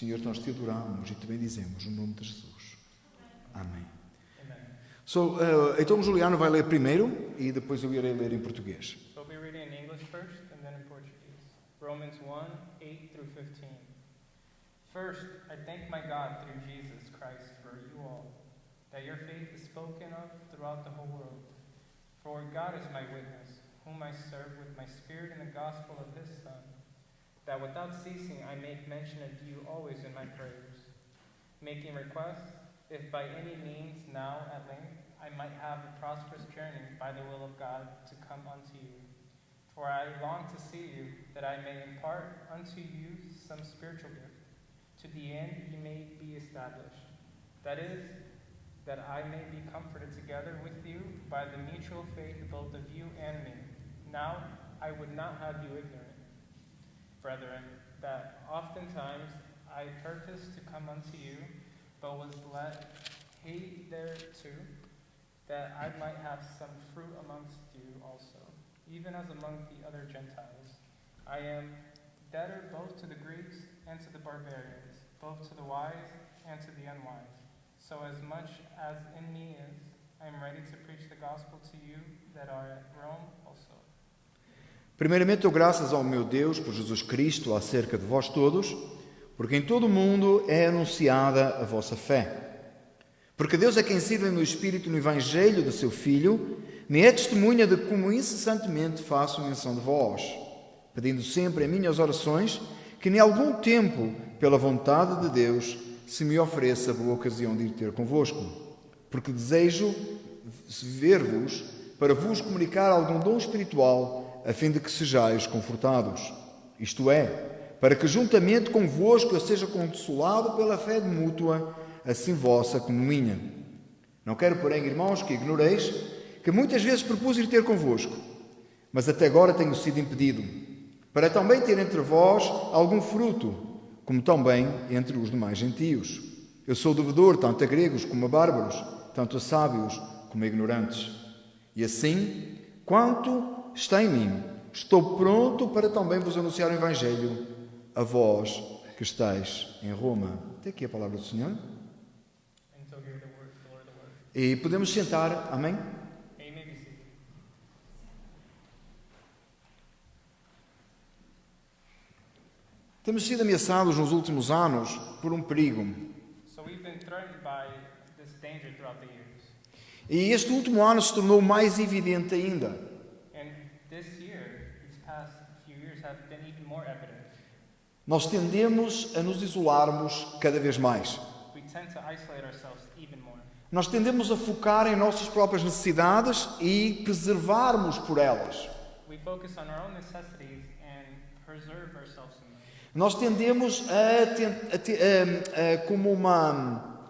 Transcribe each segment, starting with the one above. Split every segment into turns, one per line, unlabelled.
Senhor, nós te adoramos e te bendizemos no nome de Jesus. Amém. Então o Juliano vai ler primeiro e depois eu irei ler em português.
So we'll be reading in English first and then in Portuguese. Romans 1:8 through 15. First, I thank my God through Jesus Christ for you all, that your faith is spoken of throughout the whole world. For God is my witness, whom I serve with my spirit in the gospel of his Son, that without ceasing I make mention of you always in my prayers, making request, if by any means now at length I might have a prosperous journey by the will of God to come unto you. For I long to see you, that I may impart unto you some spiritual gift, to the end you may be established. That is, that I may be comforted together with you by the mutual faith both of you and me. Now I would not have you ignorant, brethren, that oftentimes I purposed to come unto you, but was led thereto, that I might have some fruit amongst you also, even as among the other Gentiles. I am debtor both to the Greeks and to the barbarians, both to the wise and to the unwise. So as much as in me is, I am ready to preach the gospel to you that are at Rome also.
Primeiramente, eu graças ao meu Deus por Jesus Cristo acerca de vós todos, porque em todo o mundo é anunciada a vossa fé. Porque Deus é quem sirve no Espírito no Evangelho do seu Filho, me é testemunha de como incessantemente faço menção de vós, pedindo sempre em minhas orações que em algum tempo, pela vontade de Deus, se me ofereça a boa ocasião de ir ter convosco, porque desejo ver-vos para vos comunicar algum dom espiritual, a fim de que sejais confortados. Isto é, para que juntamente convosco eu seja consolado pela fé mútua, assim vossa como minha. Não quero, porém, irmãos, que ignoreis que muitas vezes propus ir ter convosco, mas até agora tenho sido impedido, para também ter entre vós algum fruto, como também entre os demais gentios. Eu sou devedor tanto a gregos como a bárbaros, tanto a sábios como a ignorantes. E assim, quanto está em mim, estou pronto para também vos anunciar o Evangelho, a vós que estáis em Roma. Até aqui a palavra do Senhor. E podemos sentar, amém? Temos sido ameaçados nos últimos anos por um perigo. E este último ano se tornou mais evidente ainda. Nós tendemos a nos isolarmos cada vez mais. Nós tendemos a focar em nossas próprias necessidades e preservarmos por elas. Nós tendemos a como uma...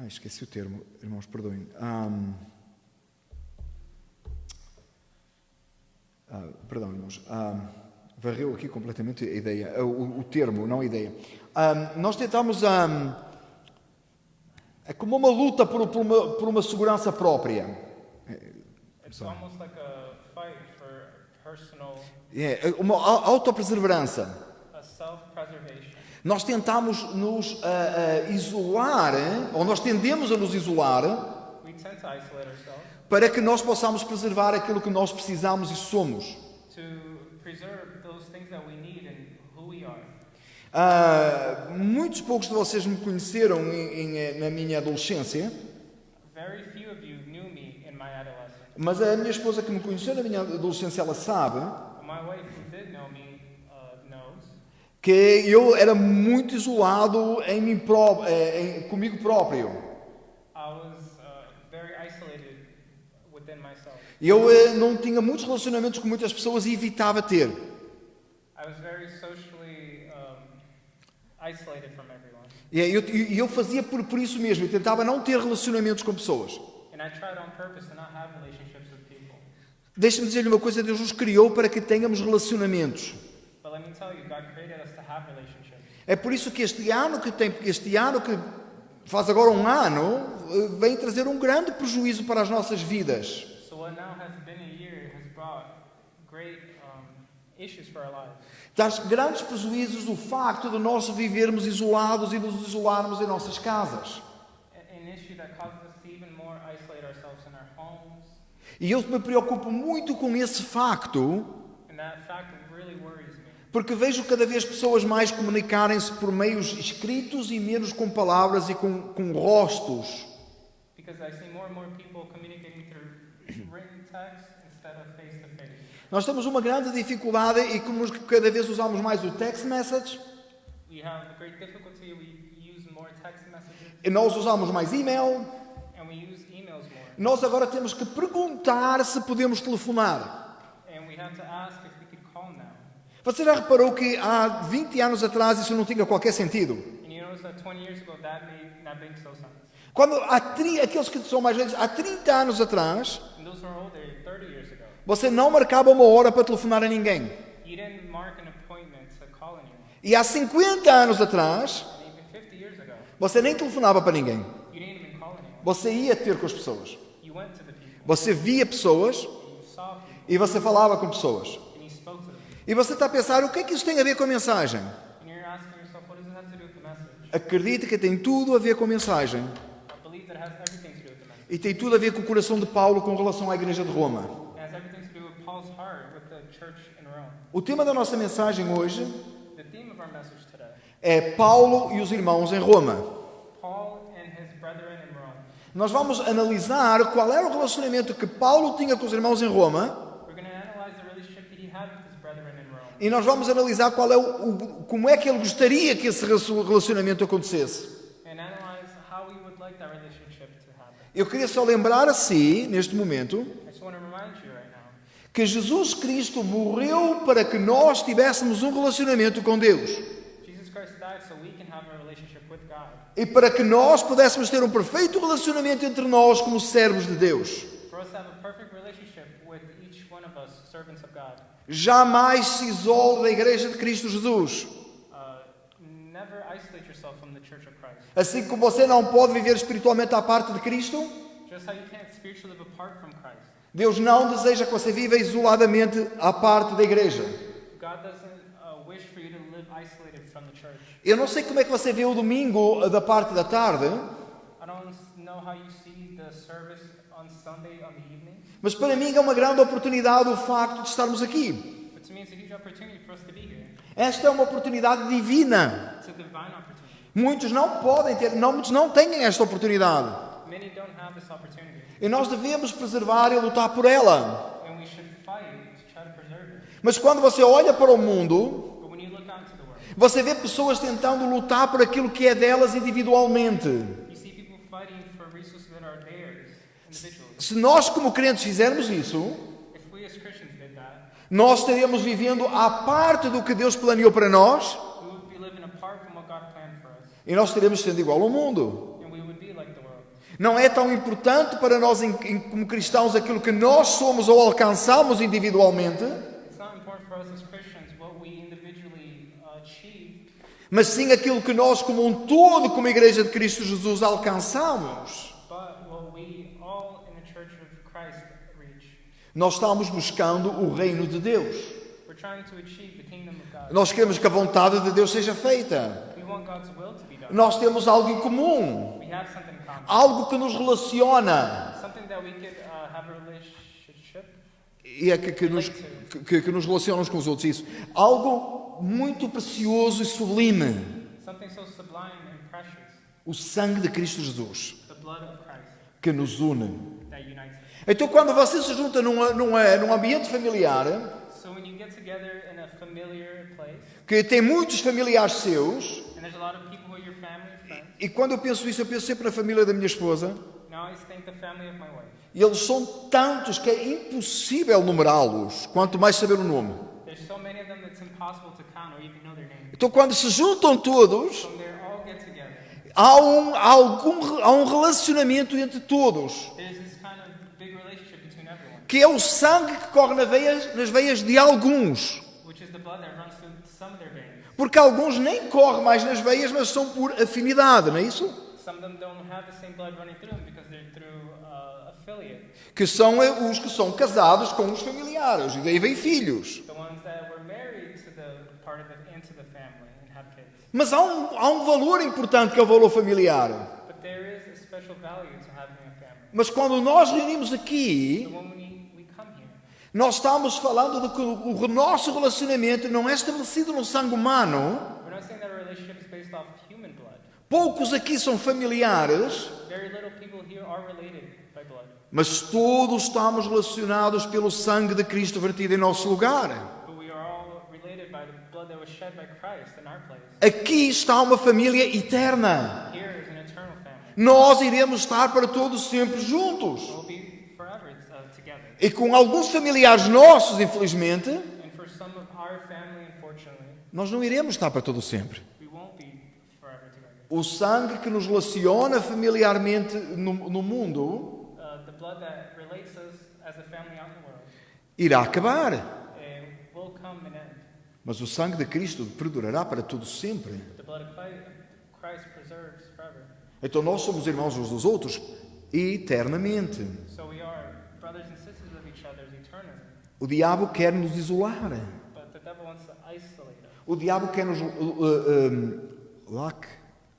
esqueci o termo, irmãos, perdoem. Perdão, irmãos. Varreu aqui completamente a ideia, o termo, não a ideia. Nós tentamos... é como uma luta por uma segurança própria. É uma autopreservança. Nós tentamos nos isolar, ou nós tendemos a nos isolar, para que nós possamos preservar aquilo que nós precisamos e somos. Muitos poucos de vocês me conheceram na minha adolescência. Mas a minha esposa que me conheceu na minha adolescência, ela sabe que eu era muito isolado em mim comigo próprio. Eu não tinha muitos relacionamentos com muitas pessoas e evitava ter. E eu fazia por isso mesmo, eu tentava não ter relacionamentos com pessoas. Deixe-me dizer-lhe uma coisa, Deus nos criou para que tenhamos relacionamentos. É por isso que este ano que faz agora um ano, vem trazer um grande prejuízo para as nossas vidas. Traz grandes prejuízos o facto de nós vivermos isolados e nos isolarmos em nossas casas.
An issue that causes us to even more isolate ourselves in our homes.
E eu me preocupo muito com esse facto,
And that fact really worries me.
porque vejo cada vez pessoas mais comunicarem-se por meios escritos e menos com palavras e com rostos.
Because I see more and more people communicating through written text instead of face-to-face.
Nós temos uma grande dificuldade e como cada vez usamos mais o text message,
We have a great difficulty. We use more text messages
e nós usamos mais e-mail.
and we use emails more.
Nós agora temos que perguntar se podemos telefonar.
And we have to ask if we could call now.
Você já reparou que há 20 anos atrás isso não tinha qualquer sentido?
And you notice that 20 years ago that made not make so sense.
Quando aqueles que são mais velhos, há 30 anos atrás,
And those who are older, 30 years ago,
você não marcava uma hora para telefonar a ninguém.
you didn't mark an appointment to call anyone.
E há 50 anos atrás,
And even 50 years ago,
você nem telefonava para ninguém.
you didn't even call anyone.
Você ia ter com as pessoas.
You went to the people.
Você via pessoas
And you saw people.
e você falava com pessoas.
And you spoke to them.
E você está a pensar, o que é que isso tem a ver com a mensagem?
And you're asking yourself, what does it have to do with the message?
Acredite que tem tudo a ver com a mensagem.
I believe that it has everything to do with the message.
E tem tudo a ver com o coração de Paulo com relação à igreja de Roma.
It has everything to do with Paul's heart with the church in Rome.
O tema da nossa mensagem hoje
The theme of our message today,
é Paulo e os irmãos em Roma.
Paul and his brethren in Rome.
Nós vamos analisar qual era o relacionamento que Paulo tinha com os irmãos em Roma
We're going to analyze the relationship that he had with his brethren in Rome.
e nós vamos analisar qual é como é que ele gostaria que esse relacionamento acontecesse.
And analyze how we would like that relationship to happen.
Eu queria só lembrar a si, neste momento,
I just want to remind you right now
que Jesus Cristo morreu para que nós tivéssemos um relacionamento com Deus
Jesus Christ died so we can have a relationship with God.
e para que nós pudéssemos ter um perfeito relacionamento entre nós como servos de Deus.
For us to have a perfect relationship with each one of us, servants of God.
Jamais se isole da igreja de Cristo Jesus.
Never isolate yourself from the church of Christ.
Assim como você não pode viver espiritualmente à parte de Cristo,
Just how you can't spiritually live apart from Christ.
Deus não deseja que você viva isoladamente à parte da igreja.
God doesn't wish for you to live isolated from the church.
Eu não sei como é que você vê o domingo da parte da tarde,
I don't know how you see the service on Sunday on the evening,
mas para mim é uma grande oportunidade o facto de estarmos aqui.
but to me it's a huge opportunity for us to be here.
Esta é uma oportunidade divina.
It's a divine opportunity.
Muitos não podem ter, muitos não têm esta oportunidade.
Many don't have this opportunity,
E nós devemos preservar e lutar por ela.
and we should fight to try to preserve it.
Mas quando você olha para o mundo,
But when you look out into the world,
você vê pessoas tentando lutar por aquilo que é delas individualmente.
you see people fighting for resources that are theirs individually.
Se nós como crentes fizermos isso,
If we as Christians did that,
nós estaríamos vivendo à parte do que Deus planeou para nós
we would be living apart from what God planned for us,
e nós estaríamos sendo igual ao mundo.
and we would be like the world.
Não é tão importante para nós como cristãos aquilo que nós somos ou alcançamos individualmente,
It's not important for us as Christians what we individually achieve,
mas sim aquilo que nós como um todo, como Igreja de Cristo Jesus, alcançamos.
but what we all in the Church of Christ reach.
Nós estamos buscando o reino de Deus.
We're trying to achieve the kingdom of God.
Nós queremos que a vontade de Deus seja feita.
We want God's will to be done.
Nós temos algo em comum,
We have something in common.
algo que nos relaciona.
Something that we could have a relationship.
E é que nos relaciona uns com os outros, isso. Algo muito precioso e sublime.
Something so sublime and precious.
O sangue de Cristo Jesus,
The blood of Christ
que nos une.
that unites us.
Então, quando você se junta num ambiente familiar,
So when you get together in a familiar place,
que tem muitos familiares seus,
and there's a lot of people who are your family and friends.
e quando eu penso isso, eu penso sempre na família da minha esposa,
Now I think the family of my wife.
e eles são tantos que é impossível numerá-los, quanto mais saber o nome.
There's so many of them that's impossible to count or even know their name.
Então, quando se juntam todos,
So they all get together.
há um relacionamento entre todos,
There's this kind of big relationship between everyone,
que é o sangue que corre nas veias de alguns.
which is the blood that runs through some of their veins.
Porque alguns nem correm mais nas veias, mas são por afinidade, não é isso?
Some of them don't have the same blood running through them because they're through affiliate.
Que são os que são casados com os familiares, e daí vem filhos.
The ones that were married to the part into the family and have kids.
Mas há um valor importante que é o valor familiar.
But there is a special value to having a family.
Mas quando nós reunimos aqui,
So when we come here,
nós estamos falando de que o nosso relacionamento não é estabelecido no sangue humano.
we're not saying that a relationship is based off human blood.
Poucos aqui são familiares,
Very little people here are related by blood.
mas todos estamos relacionados pelo sangue de Cristo vertido em nosso lugar.
But we are all related by the blood that was shed by Christ in our place.
Aqui está uma família eterna.
Here is an eternal family.
Nós iremos estar para todos sempre juntos.
We'll be forever together.
E com alguns familiares nossos, infelizmente,
And for some of our family, unfortunately,
nós não iremos estar para todo sempre.
we won't be forever together.
O sangue que nos relaciona familiarmente no mundo
The blood that relates us as a family out in the world
irá acabar.
will come and end.
Mas o sangue de Cristo perdurará para todo sempre.
The blood of Christ preserves forever.
Então nós somos irmãos uns dos outros eternamente.
So we are brothers and sisters of each other eternally.
O diabo quer nos isolar.
But the devil wants to isolate us.
O diabo quer nos lock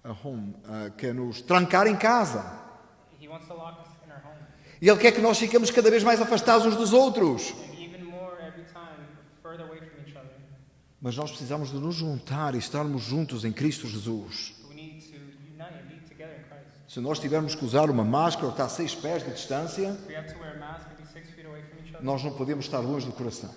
a home, quer nos trancar em casa.
He wants to lock us in our home.
E ele quer que nós fiquemos cada vez mais afastados uns dos outros.
And even more every time, further away from each other.
Mas nós precisamos de nos juntar e estarmos juntos em Cristo Jesus.
We need to unite and be together in Christ.
Se nós tivermos que usar uma máscara ou estar a 6 pés de distância,
If we have to wear a mask and be 6 feet away from each other,
nós não podemos estar longe do coração.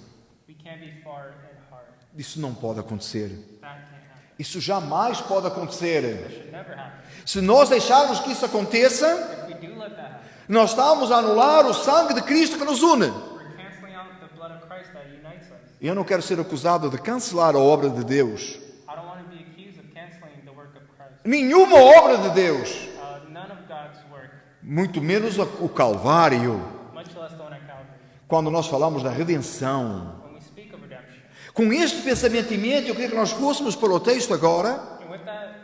we can't be far and hard.
Isso não pode acontecer.
That can't happen.
Isso jamais pode acontecer.
That should never happen.
Se nós deixarmos que isso aconteça,
If we do let that happen,
nós estamos a anular o sangue de Cristo que nos une.
we're canceling out the blood of Christ that unites us.
Eu não quero ser acusado de cancelar a obra de Deus.
I don't want to be accused of canceling the work of Christ.
Nenhuma obra de Deus.
None of God's work,
Muito menos o Calvário.
much less the one at Calvary.
Quando nós falamos da redenção.
When we speak of redemption,
Com este pensamento em mente, eu queria que nós fôssemos para o texto agora.
and with that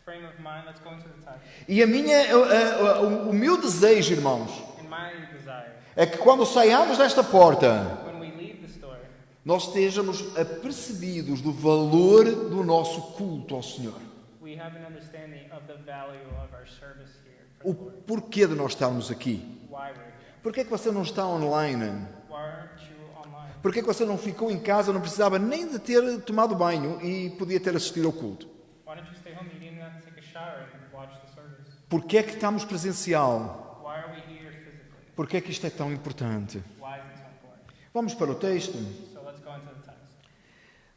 frame of mind, let's go into the text.
E o meu desejo, irmãos,
And my desire,
é que quando saiamos desta porta,
when we leave the store,
nós estejamos apercebidos do valor do nosso culto ao Senhor.
we have an understanding of the value of our service here for
O
the Lord.
porquê de nós estarmos aqui.
Why we're here.
Porquê que você não está online?
Why aren't you online?
Porquê que você não ficou em casa, não precisava nem de ter tomado banho e podia ter assistido ao culto?
Why don't you stay home? You didn't have to take a shower and watch the service.
Porquê que estamos presencial?
Why are we here physically?
Porquê que isto é tão importante?
Why is it so important?
Vamos para o texto.
So let's go into the text.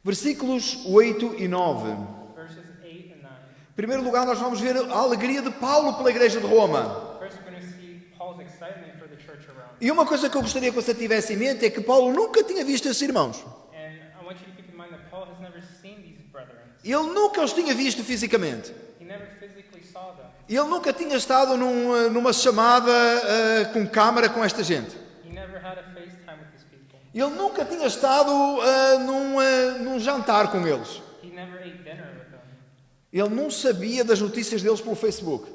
Versículos 8 e 9.
Verses 8 and 9.
Em primeiro lugar, nós vamos ver a alegria de Paulo pela igreja de Roma.
First, we're going to see Paul's excitement for the church around.
E uma coisa que eu gostaria que você tivesse em mente é que Paulo nunca tinha visto esses irmãos.
And I want you to keep in mind that Paul has never seen these brethren.
Ele nunca os tinha visto fisicamente.
He never physically saw them.
Ele nunca tinha estado numa chamada com câmara com esta gente.
He never had a FaceTime with these people.
Ele nunca tinha estado num jantar com eles.
He never ate dinner with them.
Ele não sabia das notícias deles pelo Facebook.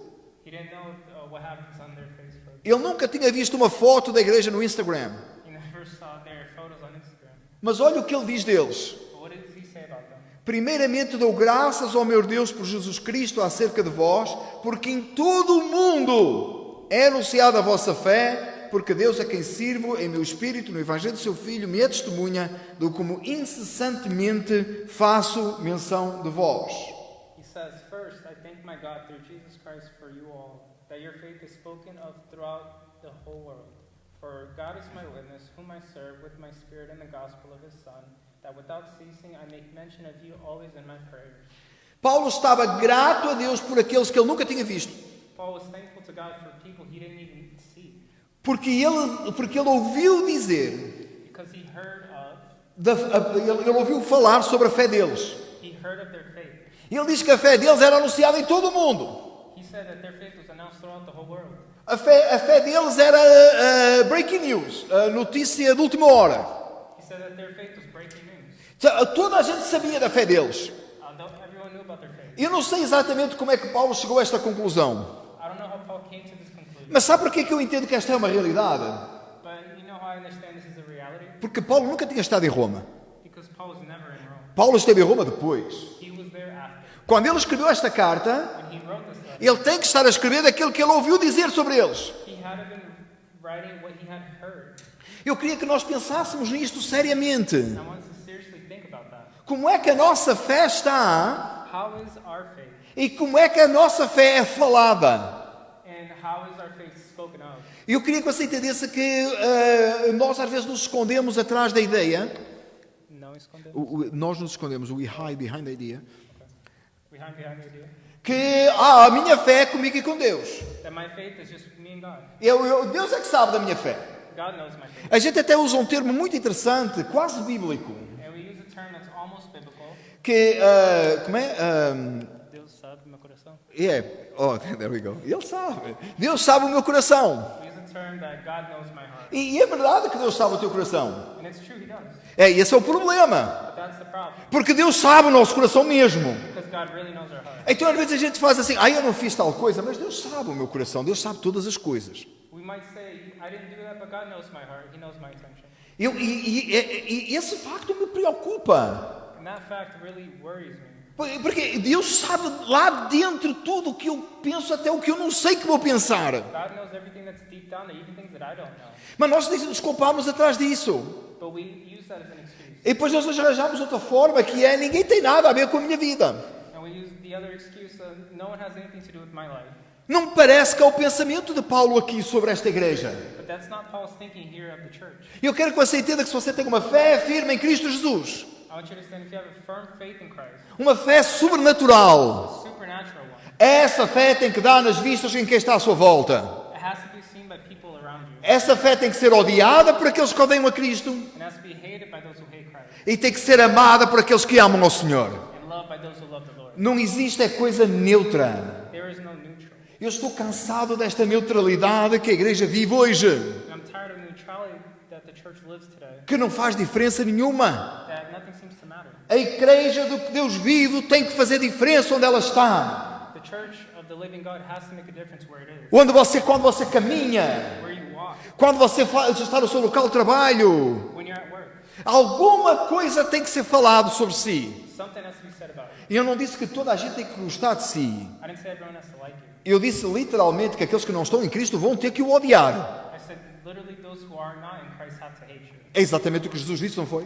He didn't know what happens on their Facebook.
Ele nunca tinha visto uma foto da igreja no Instagram.
He never saw their photos on Instagram.
Mas olha o que ele diz deles.
But what does he say about them?
Primeiramente dou graças ao meu Deus por Jesus Cristo acerca de vós, porque em todo o mundo é anunciada a vossa fé, porque Deus a quem sirvo em meu espírito, no Evangelho do seu Filho, me é testemunha do como incessantemente faço menção de vós.
He says, First, I thank my God through Jesus Christ for you all, that your faith is spoken of throughout the whole world. For God is my witness, whom I serve with my spirit in the gospel of his Son, that without ceasing I make mention of you always in my prayers.
Paulo estava grato a Deus por aqueles que ele nunca tinha visto,
Paul was thankful to God for people he didn't even see,
porque ele ouviu dizer,
because he heard of,
ele ouviu falar sobre a fé deles.
he heard of their faith.
E ele diz que a fé deles era anunciada em todo o mundo.
He said that their faith was announced throughout the whole world.
A fé deles era breaking news, a notícia de última hora.
He said that their faith was breaking news.
Toda a gente sabia da fé deles.
Everyone knew about their faith.
Eu não sei exatamente como é que Paulo chegou a esta conclusão.
I don't know how Paul came to this conclusion.
Mas sabe porquê que eu entendo que esta é uma realidade?
But you know how I understand this is a reality?
Porque Paulo nunca tinha estado em Roma.
Because Paul was never in Rome.
Paulo esteve em Roma depois.
He was there after.
Quando ele escreveu esta carta,
When he wrote this letter,
ele tem que estar a escrever daquilo que ele ouviu dizer sobre eles.
he had been writing what he had heard.
Eu queria que nós pensássemos nisto seriamente.
I want us to seriously think about that.
Como é que a nossa fé está
How is our faith?
e como é que a nossa fé é falada?
And how is our faith spoken of?
Eu queria que você entendesse que nós às vezes nos escondemos atrás da ideia.
Não esconder.
Nós nos escondemos, we hide behind the idea.
Behind the idea
Que a minha fé é comigo e com Deus.
that my faith is just me and God.
Deus é que sabe da minha fé.
God knows my faith.
A gente até usa um termo muito interessante, quase bíblico,
And we use a term that's almost biblical.
que como é?
Deus sabe meu coração.
There we go. Ele sabe. Deus sabe o meu coração.
We use a term that God knows my heart.
E é verdade que Deus sabe o teu coração.
And it's true, He does.
Esse é o problema.
But that's the problem.
Porque Deus sabe o nosso coração mesmo.
Because God really knows our heart.
Então às vezes a gente faz assim, eu não fiz tal coisa, mas Deus sabe o meu coração, Deus sabe todas as coisas.
We might say, I didn't do that, but God knows my heart. He knows my intention.
E esse facto me preocupa.
And that fact really worries me.
Porque Deus sabe lá dentro tudo o que eu penso, até o que eu não sei que vou pensar.
God knows everything that's deep down, even things that I don't know.
Mas nós nos culpamos atrás disso.
But we use that as an excuse.
E depois nós arranjamos outra forma, que é ninguém tem nada a ver com a minha vida.
And we use the other excuse of no one has anything to do with my life.
Não me parece que é o pensamento de Paulo aqui sobre esta igreja.
But that's not Paul's thinking here of the church.
Eu quero que você entenda que se você tem uma fé firme em Cristo Jesus,
I want you to understand if you have a firm faith in Christ,
uma fé sobrenatural,
a supernatural one,
essa fé tem que dar nas vistas em quem está à sua volta.
it has to be seen by people around you.
Essa fé tem que ser odiada por aqueles que odeiam a Cristo
It has to be hated by those who hate Christ,
e tem que ser amada por aqueles que amam ao Senhor.
and loved by those who love the Lord.
Não existe coisa neutra.
There is no neutral.
Eu estou cansado desta neutralidade que a igreja vive hoje,
And I'm tired of neutrality that the church lives today,
que não faz diferença nenhuma.
that nothing seems to matter.
A igreja do Deus vivo tem que fazer diferença onde ela está.
The church of the living God has to make a difference where it is,
Quando você caminha,
where you walk,
quando você está no seu local de trabalho,
when you're at work.
alguma coisa tem que ser falado sobre si.
Something has to be said about you.
E eu não disse que toda a gente tem que gostar de si.
I didn't say everyone has to like you.
Eu disse literalmente que aqueles que não estão em Cristo vão ter que o odiar.
I said literally those who are not in Christ have to hate you.
É exatamente o que Jesus disse, não foi?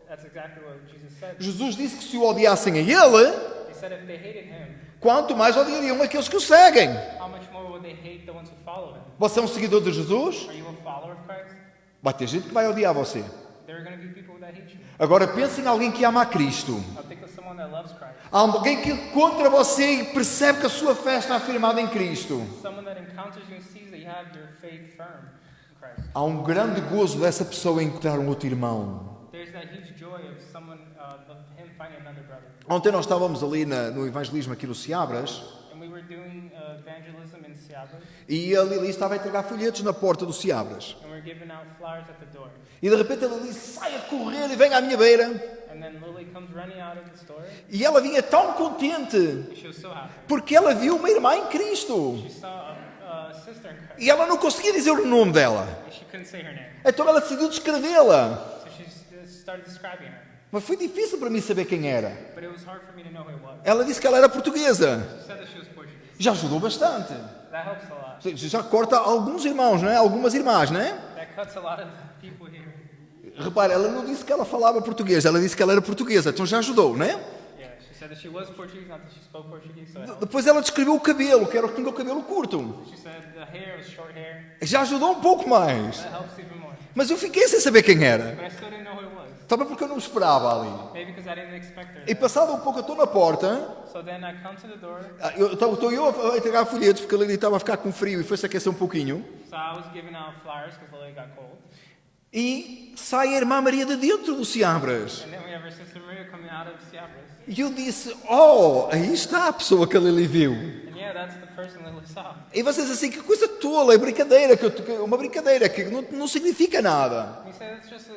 That's exactly what Jesus said.
Jesus disse que se o odiassem a Ele,
He said if they hated him,
quanto mais odiariam aqueles que o seguem.
how much more would they hate the ones who follow him?
Você é um seguidor de Jesus?
Are you a follower of Christ?
Vai ter gente que vai odiar você.
There are going to be people that hate you.
Agora pense em alguém que ama a Cristo.
Now think of someone that loves Christ.
Há alguém que contra você e percebe que a sua fé está afirmada em Cristo.
Someone that encounters you and sees that you have your faith firm in Christ.
Há um grande gozo dessa pessoa em encontrar um outro irmão.
There's that huge joy of someone, of him finding another brother.
Ontem nós estávamos ali no evangelismo aqui no Seabras
And we were doing evangelism in Seattle,
e a Lili estava a entregar folhetos na porta do Seabras.
and we were giving out flyers at the door.
E de repente a Lili sai a correr e vem à minha beira.
And then Lily comes running out of the store.
E ela vinha tão contente
And she was so happy.
porque ela viu uma irmã em Cristo.
She saw a sister in Christ.
E ela não conseguia dizer o nome dela.
And she couldn't say her name.
Então ela decidiu descrevê-la.
So she started describing her.
Mas foi difícil para mim saber quem era.
But it was hard for me to know who it was.
Ela disse que ela era portuguesa.
She said that she was Portuguese.
Já ajudou bastante.
That helps a lot.
Já corta alguns irmãos, não é? Algumas irmãs, não é?
That cuts a lot of people here.
Repare, ela não disse que ela falava português, ela disse que ela era portuguesa, então já ajudou, não é?
Yeah, she said that she was Portuguese, not that she spoke Portuguese. So it helped.
Depois ela descreveu o cabelo, que era o que tinha o cabelo curto.
She said the hair was short hair.
Já ajudou um pouco mais.
That helps even more.
Mas eu fiquei sem saber quem era.
But I still didn't know who it was.
Talvez porque eu não esperava ali.
Maybe because I didn't expect her.
E
there.
passado um pouco eu estou na porta,
So then I come to the door.
estou eu a entregar folhetos porque a Lili estava a ficar com frio e foi-se aquecer um pouquinho.
So I was giving out flyers because Lily got cold.
E sai a irmã Maria de dentro do Seabras.
And then we have our sister Maria coming out of Seabras.
E eu disse, aí está a pessoa que a Lili viu.
And yeah, that's the person Lily saw.
E vocês assim, que coisa tola, é brincadeira, uma brincadeira que não significa nada.
We say it's just a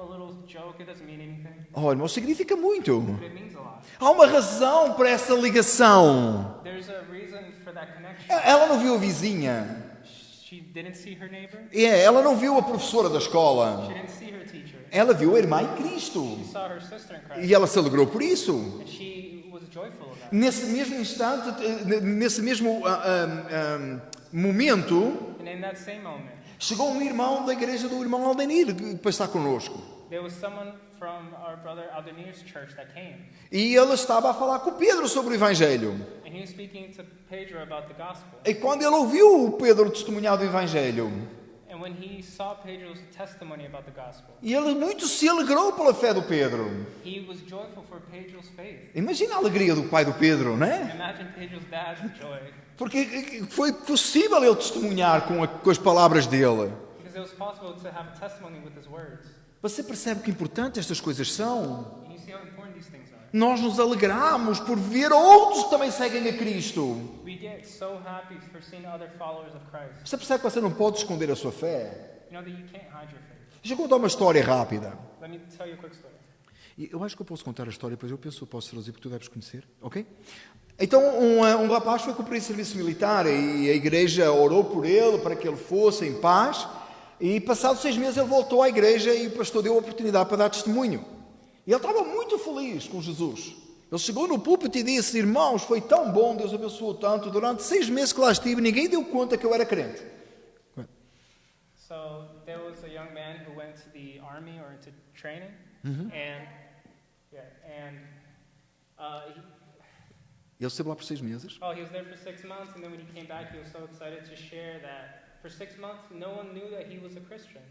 little joke. It doesn't mean anything.
Oh, irmão, significa muito.
But it means a lot.
Há uma razão para essa ligação.
There's a reason for that connection.
Ela não viu a vizinha.
She didn't see her neighbor.
Ela não viu a professora da escola.
She didn't see her teacher.
Ela viu a irmã em Cristo.
She saw her sister in Christ.
E ela se alegrou por isso.
And she was joyful of that.
Nesse mesmo instante, nesse mesmo momento,
And in that same moment,
chegou um irmão da igreja do irmão Aldenir para estar connosco.
there was someone from our brother Aldenir's church that came.
E ele estava a falar com Pedro sobre o Evangelho.
And he was speaking to Pedro about the gospel.
E quando ele ouviu o Pedro testemunhar do Evangelho,
And when he saw Pedro's testimony about the gospel,
e ele muito se alegrou pela fé do Pedro.
he was joyful for Pedro's faith.
Imagina a alegria do pai do Pedro, não é?
Imagine Pedro's dad's joy.
Porque foi possível ele testemunhar com as palavras dele.
Because it was possible to have a testimony with his words.
Você percebe que importante estas coisas são?
And you see how important these things are.
Nós nos alegramos por ver outros que também seguem a Cristo.
We get so happy for seeing other followers of Christ.
Você percebe que você não pode esconder a sua fé?
You know that you can't hide your faith.
Deixa eu contar uma história rápida.
Let me tell you a quick story.
E eu acho que eu posso contar a história, pois eu penso que eu posso traduzir porque tu deves conhecer, ok? Então um rapaz foi cumprir serviço militar e a igreja orou por ele para que ele fosse em paz. E passados 6 meses ele voltou à igreja e o pastor deu a oportunidade para dar testemunho. E ele estava muito feliz com Jesus. Ele chegou no púlpito e disse: irmãos, foi tão bom, Deus abençoou tanto. Durante 6 meses que lá estive, ninguém deu conta que eu era crente.
So there was a young man who went to the army or into training, and
Ele esteve lá por 6 meses.
he was there for 6 months, and then when he came back, he was so excited to share that for 6 months, no one knew that he was a Christian.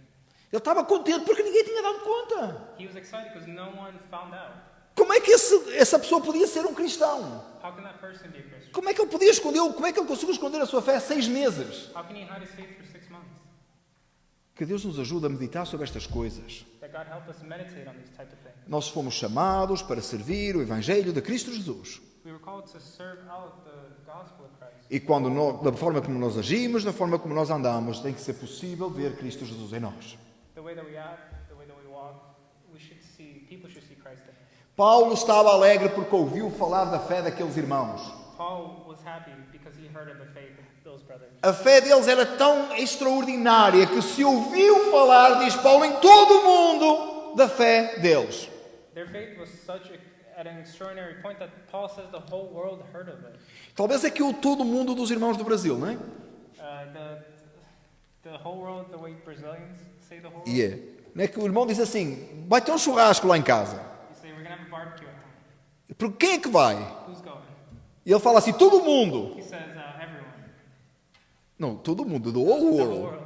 Ele estava contente porque ninguém tinha dado conta.
He was excited because no one found out.
Como é que essa pessoa podia ser um cristão?
How can that person be a Christian?
Como é que ele podia esconder? Como é que ele conseguiu esconder a sua fé 6 meses?
How can he hide his faith for 6 months?
Que Deus nos ajude a meditar sobre estas coisas.
That God help us meditate on these type of things.
Nós fomos chamados para servir o Evangelho de Cristo Jesus.
We were called to serve out the gospel of Christ.
E da forma como nós agimos, da forma como nós andamos, tem que ser possível ver Cristo Jesus em nós.
The way that we act, the way that we walk, people should see Christ in us.
Paulo estava alegre porque ouviu falar da fé daqueles irmãos.
Paul was happy because he heard of the faith of those brothers.
A fé deles era tão extraordinária que se ouviu falar, diz Paulo, em todo o mundo da fé deles.
Their faith was at an extraordinary point that Paul says the whole world heard of it.
Talvez aqui o todo mundo dos irmãos do Brasil, não é?
The whole world, the way Brazilians say the whole world.
E é. Não é que o irmão diz assim, vai ter um churrasco lá em casa.
You say we're going to have a barbecue at home.
Porque quem é que vai?
Who's going?
E ele fala assim, todo mundo.
He says everyone.
Não, todo mundo, do whole
The whole
world.
world.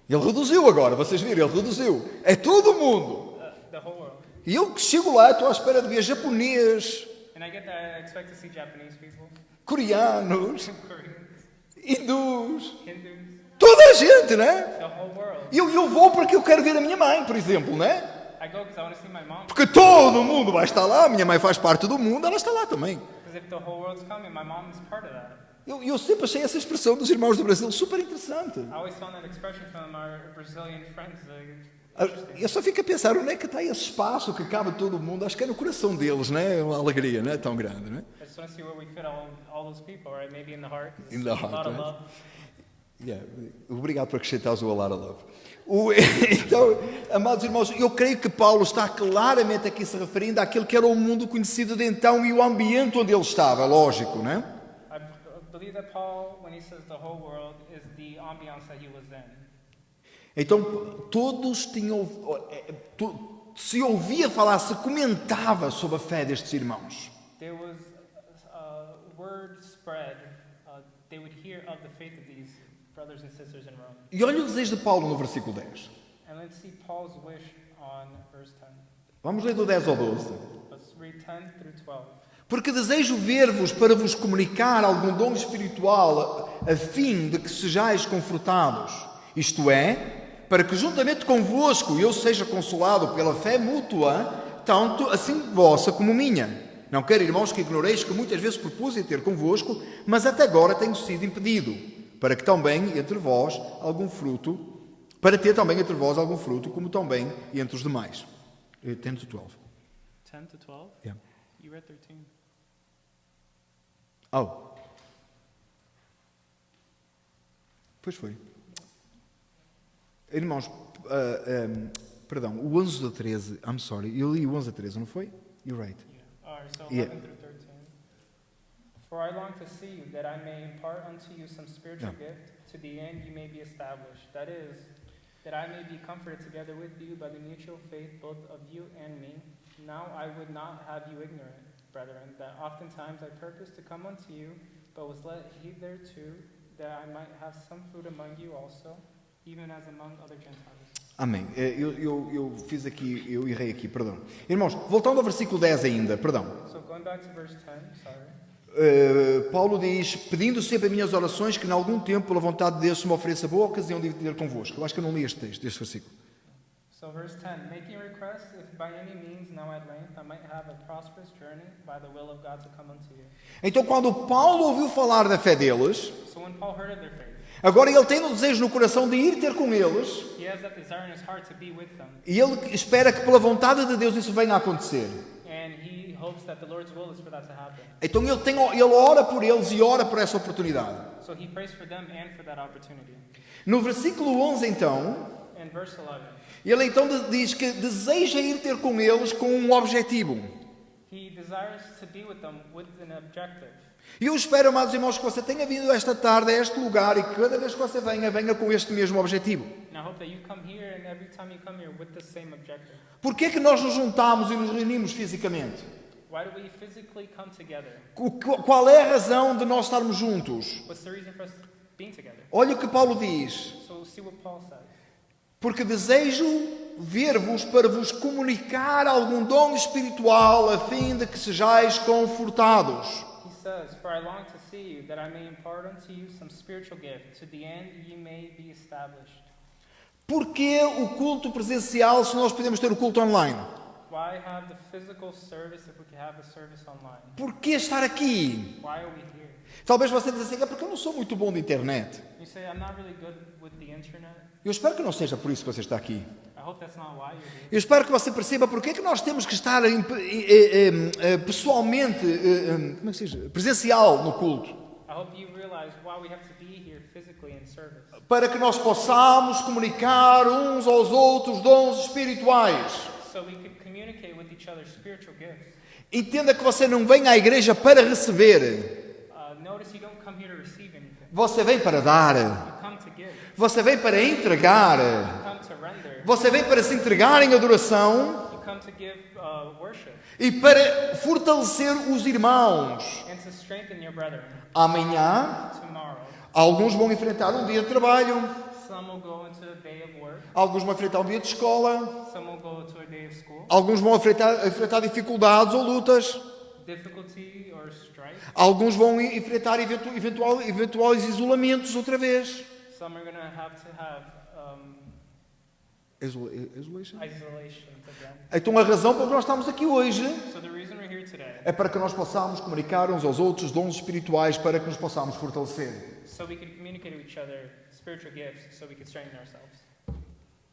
Ele reduziu agora, vocês viram, ele reduziu. É todo mundo.
The whole world.
E eu que chego lá, estou à espera de ver japonês,
And I get that I expect to see Japanese people,
coreanos,
Koreans,
hindus,
Hindus,
toda a gente, né?
the whole world.
E eu vou porque eu quero ver a minha mãe, por exemplo, né?
I go because I want to see my mom.
Porque todo mundo vai estar lá, a minha mãe faz parte do mundo, ela está lá também.
Because if the whole world's coming, my mom is part of that.
Eu sempre achei essa expressão dos irmãos do Brasil super interessante.
I always found that expression from our Brazilian friends interesting.
Eu só fico a pensar, onde é que está esse espaço que cabe todo mundo? Acho que é no coração deles, né? Uma alegria, né? Tão grande, né?
I just want to see where we fit all those people, right? Maybe in the heart. 'Cause
In the
it's a
heart,
lot of
right?
love.
Yeah. Obrigado por acrescentares o Alara Love. Então, amados irmãos, eu creio que Paulo está claramente aqui se referindo àquilo que era o mundo conhecido de então e o ambiente onde ele estava, lógico, né?
I believe that Paul, when he says the whole world, is the ambiance that he was in.
Então, todos tinham... Se ouvia falar, se comentava sobre a fé destes irmãos.
There was word spread. They would hear of the faith of these brothers and sisters in Rome.
E olha o desejo de Paulo no versículo 10.
And let's see Paul's wish on verse 10.
Vamos ler do 10 ao 12.
Let's read 10 through 12.
Porque desejo ver-vos para vos comunicar algum dom espiritual, a fim de que sejais confortados. Isto é, para que juntamente convosco eu seja consolado pela fé mútua, tanto assim vossa como minha. Não quero, irmãos, que ignoreis que muitas vezes propus em ter convosco, mas até agora tenho sido impedido, para que também entre vós algum fruto, para ter também entre vós algum fruto, como também entre os demais. 10 to 12.
10 to 12?
Yeah.
You read 13.
Oh. Pois foi. Irmãos, Perdão, o 11 a 13, I'm sorry, eu li o 11 a 13, não foi? You're right.
Alright, so
Yeah.
11 through 13. For I long to see you, that I may impart unto you some spiritual
Yeah.
gift, to the end you may be established. That is, that I may be comforted together with you by the mutual faith both of you and me. Now I would not have you ignorant, brethren, that oftentimes I purposed to come unto you, but was led hitherto, that I might have some fruit among you also, even as among other Gentiles.
Amém. Eu fiz aqui, eu errei aqui, perdão. Irmãos, voltando ao versículo 10 ainda, perdão.
So going back to verse 10, sorry.
Paulo diz, pedindo sempre as minhas orações, que em algum tempo, pela vontade de Deus, se me ofereça boa ocasião de dividir convosco. Eu acho que eu não li este texto, este versículo.
So verse 10, making request, if by any means now at length I might have a prosperous journey by the will of God to come unto you.
Então, quando Paulo ouviu falar da fé deles,
So when Paul heard of their faith,
agora ele tem o desejo no coração de ir ter com eles,
he has that desire in his heart to be with them.
e ele espera que pela vontade de Deus isso venha a acontecer.
And he hopes that the Lord's will is for that to happen.
Então ele ora por eles e ora por essa oportunidade.
So he prays for them and for that opportunity.
No versículo 11, então,
In verse 11,
ele então diz que deseja ir ter com eles com um objetivo.
he desires to be with them with an objective.
E eu espero, amados irmãos, que você tenha vindo esta tarde a este lugar e que cada vez que você venha, venha com este mesmo objetivo.
And I hope that you come here and every time you come here with the same objective.
Por que é que nós nos juntamos e nos reunimos fisicamente?
Why do we physically come together?
Qual é a razão de nós estarmos juntos?
What's the reason for us being together?
Olha o que Paulo diz.
So see what Paul says.
Porque desejo ver-vos para vos comunicar algum dom espiritual a fim de que sejais confortados.
He says, for I long to see you, that I may impart unto you some spiritual gift, to the end ye may be established.
Porquê o culto presencial se nós podemos ter o culto online?
Why have the physical service if we can have the service online?
Porquê estar aqui?
Why are we here?
Talvez você diga assim, é porque eu não sou muito bom de internet.
You say, I'm not really good with the internet.
Eu espero que não seja por isso que você está aqui.
I hope that's not why you're here.
Eu espero que você perceba porque é que nós temos que estar pessoalmente, como é que se diz? Presencial no culto.
I hope you realize why we have to be here physically in service.
Para que nós possamos comunicar uns aos outros dons espirituais.
So we could communicate with each other spiritual gifts.
Entenda que você não vem à igreja para receber.
Notice you don't come here to receive anything.
Você vem para dar.
You come to give.
Você vem para entregar.
You come to render.
Você vem para se entregar em adoração
You come to give worship.
e para fortalecer os irmãos.
And to strengthen your brethren.
Amanhã,
Tomorrow,
alguns vão enfrentar um dia de trabalho.
some will go into a day of work.
Alguns vão enfrentar um dia de escola.
Some will go to a day of school.
Alguns vão enfrentar dificuldades ou lutas.
Difficulty or strife.
Alguns vão enfrentar eventuais isolamentos outra vez.
Some are going to have
Isolation?
isolations again.
Então a razão pela que nós estamos aqui hoje
So the reason we're here today,
é para que nós possamos comunicar uns aos outros dons espirituais para que nos possamos fortalecer.
so we can communicate with each other spiritual gifts, so we can strengthen ourselves.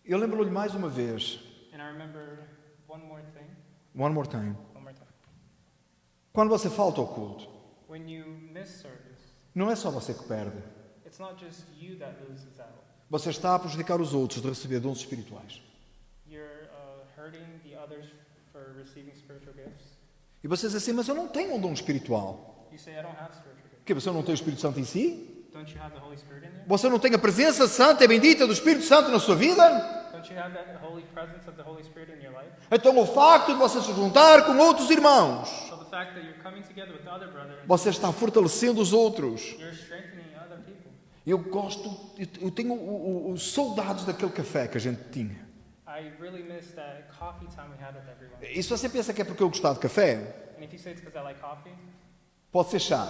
Eu lembro-lhe mais uma vez,
And I remember one more thing.
one more time,
One more time.
quando você falta ao culto,
When you miss service,
não é só você que perde.
it's not just you that loses out.
Você está a prejudicar os outros de receber dons espirituais.
You're hurting the others for receiving spiritual gifts.
E você diz assim, mas eu não tenho um dom espiritual.
You say, I don't have spiritual gifts.
Porque você não tem o Espírito Santo em si?
Don't you have the Holy Spirit in you?
Você não tem a presença santa e bendita do Espírito Santo na sua vida?
Don't you have that holy presence of the Holy Spirit in your life?
Então o facto de você se juntar com outros irmãos,
So the fact that you're coming together with other brothers,
você está fortalecendo os outros.
you're strengthening other people.
Eu tenho saudades daquele café que a gente tinha.
I really miss that coffee time we had with everyone.
E se você pensa que é porque eu gostava de café,
And if you say it's because I like coffee,
pode ser chá,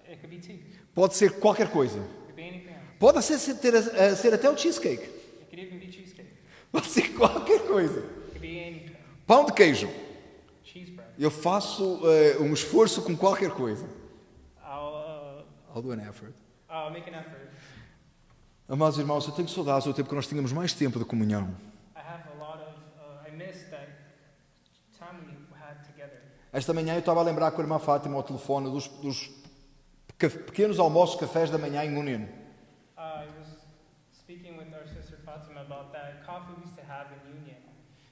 it could be tea.
pode ser qualquer coisa.
It could be anything else.
Pode ser até o cheesecake.
It could even be cheesecake.
Pode ser qualquer coisa.
It could be anything.
Pão de queijo.
Cheese bread.
Eu faço um esforço com qualquer coisa. I'll do an effort.
I'll make an effort.
Amados irmãos, eu tenho saudades do tempo que nós tínhamos mais tempo de comunhão.
I miss that time we had together.
Esta manhã eu estava a lembrar com a irmã Fátima ao telefone dos pequenos almoços cafés da manhã em Union.
I was speaking with our sister Fatima about that coffee we used to have in Union.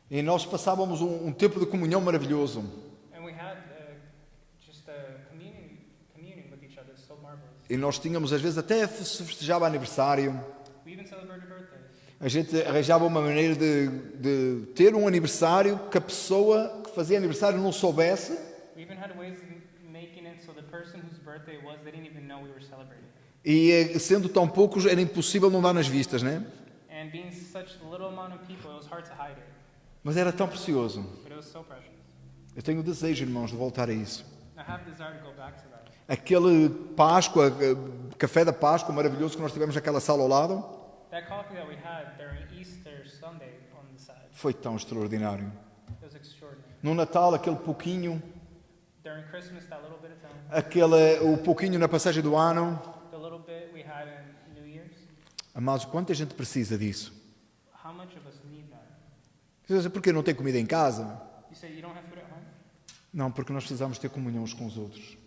E nós passávamos um tempo de comunhão maravilhoso.
And we had just communing with each other, so marvelous.
E nós tínhamos, às vezes, até se festejava aniversário.
We even celebrated birthdays.
A gente arranjava uma maneira de ter um aniversário que a pessoa que fazia aniversário não soubesse.
We even had ways of making it so the person whose birthday it was, they didn't even know we were celebrating.
E sendo tão poucos, era impossível não dar nas vistas, né?
And being such a little amount of people, it was hard to hide it.
Mas era tão precioso.
But it was so precious.
Eu tenho o desejo, irmãos, de voltar a isso.
I have a desire to go back to that.
Aquele Páscoa, café da Páscoa maravilhoso que nós tivemos naquela sala ao lado,
That coffee that we had during Easter Sunday on the side,
foi tão extraordinário.
it was extraordinary.
No Natal, aquele pouquinho,
During Christmas, that little bit of time,
o pouquinho na passagem do ano.
the little bit we had in New Year's,
Amados, quanta gente precisa disso?
how much of us need that?
Você diz, por que não tem comida em casa?
You say you don't have food at home?
Não, porque nós precisamos ter comunhão uns com os outros.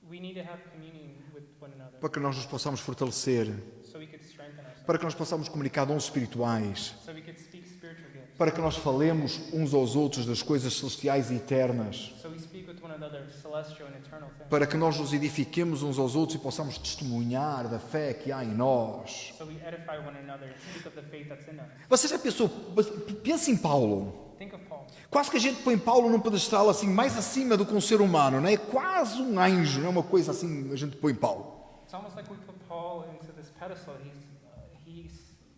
We need to have communion with one another
Para que nós nos possamos fortalecer.
so we could strengthen ourselves,
Para que nós possamos comunicar dons espirituais.
so we could speak spiritual gifts,
Para que nós falemos uns aos outros das coisas celestiais e eternas.
so we speak with one another celestial and eternal things,
Para que nós nos edifiquemos uns aos outros e possamos testemunhar da fé que há em nós.
so we edify one another and speak of the faith that's in us.
Você já pensou, pensa em Paulo.
Think of Paul.
Quase que a gente põe Paulo num pedestal assim, mais acima do que um ser humano, não é? Quase um anjo, não é uma coisa assim, a gente põe Paulo.
It's almost like we put Paul into this pedestal. He's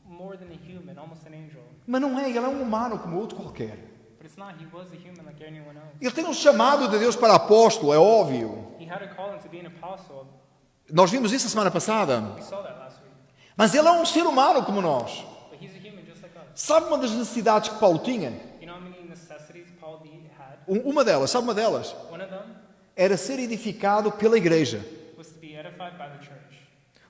more than a human, almost an angel.
Mas não é, ele é um humano como outro qualquer.
But it's not. He was a human like anyone else.
Ele tem um chamado de Deus para apóstolo, é óbvio.
He had a calling to be an apostle.
Nós vimos isso a semana passada.
We saw that last week.
Mas ele é um ser humano como nós.
But he's a human just like us.
Sabe uma das necessidades que Paulo tinha?
You know how many necessities Paul had?
Uma delas, sabe uma delas?
One of them
Era ser edificado pela igreja.
was to be edified by the church.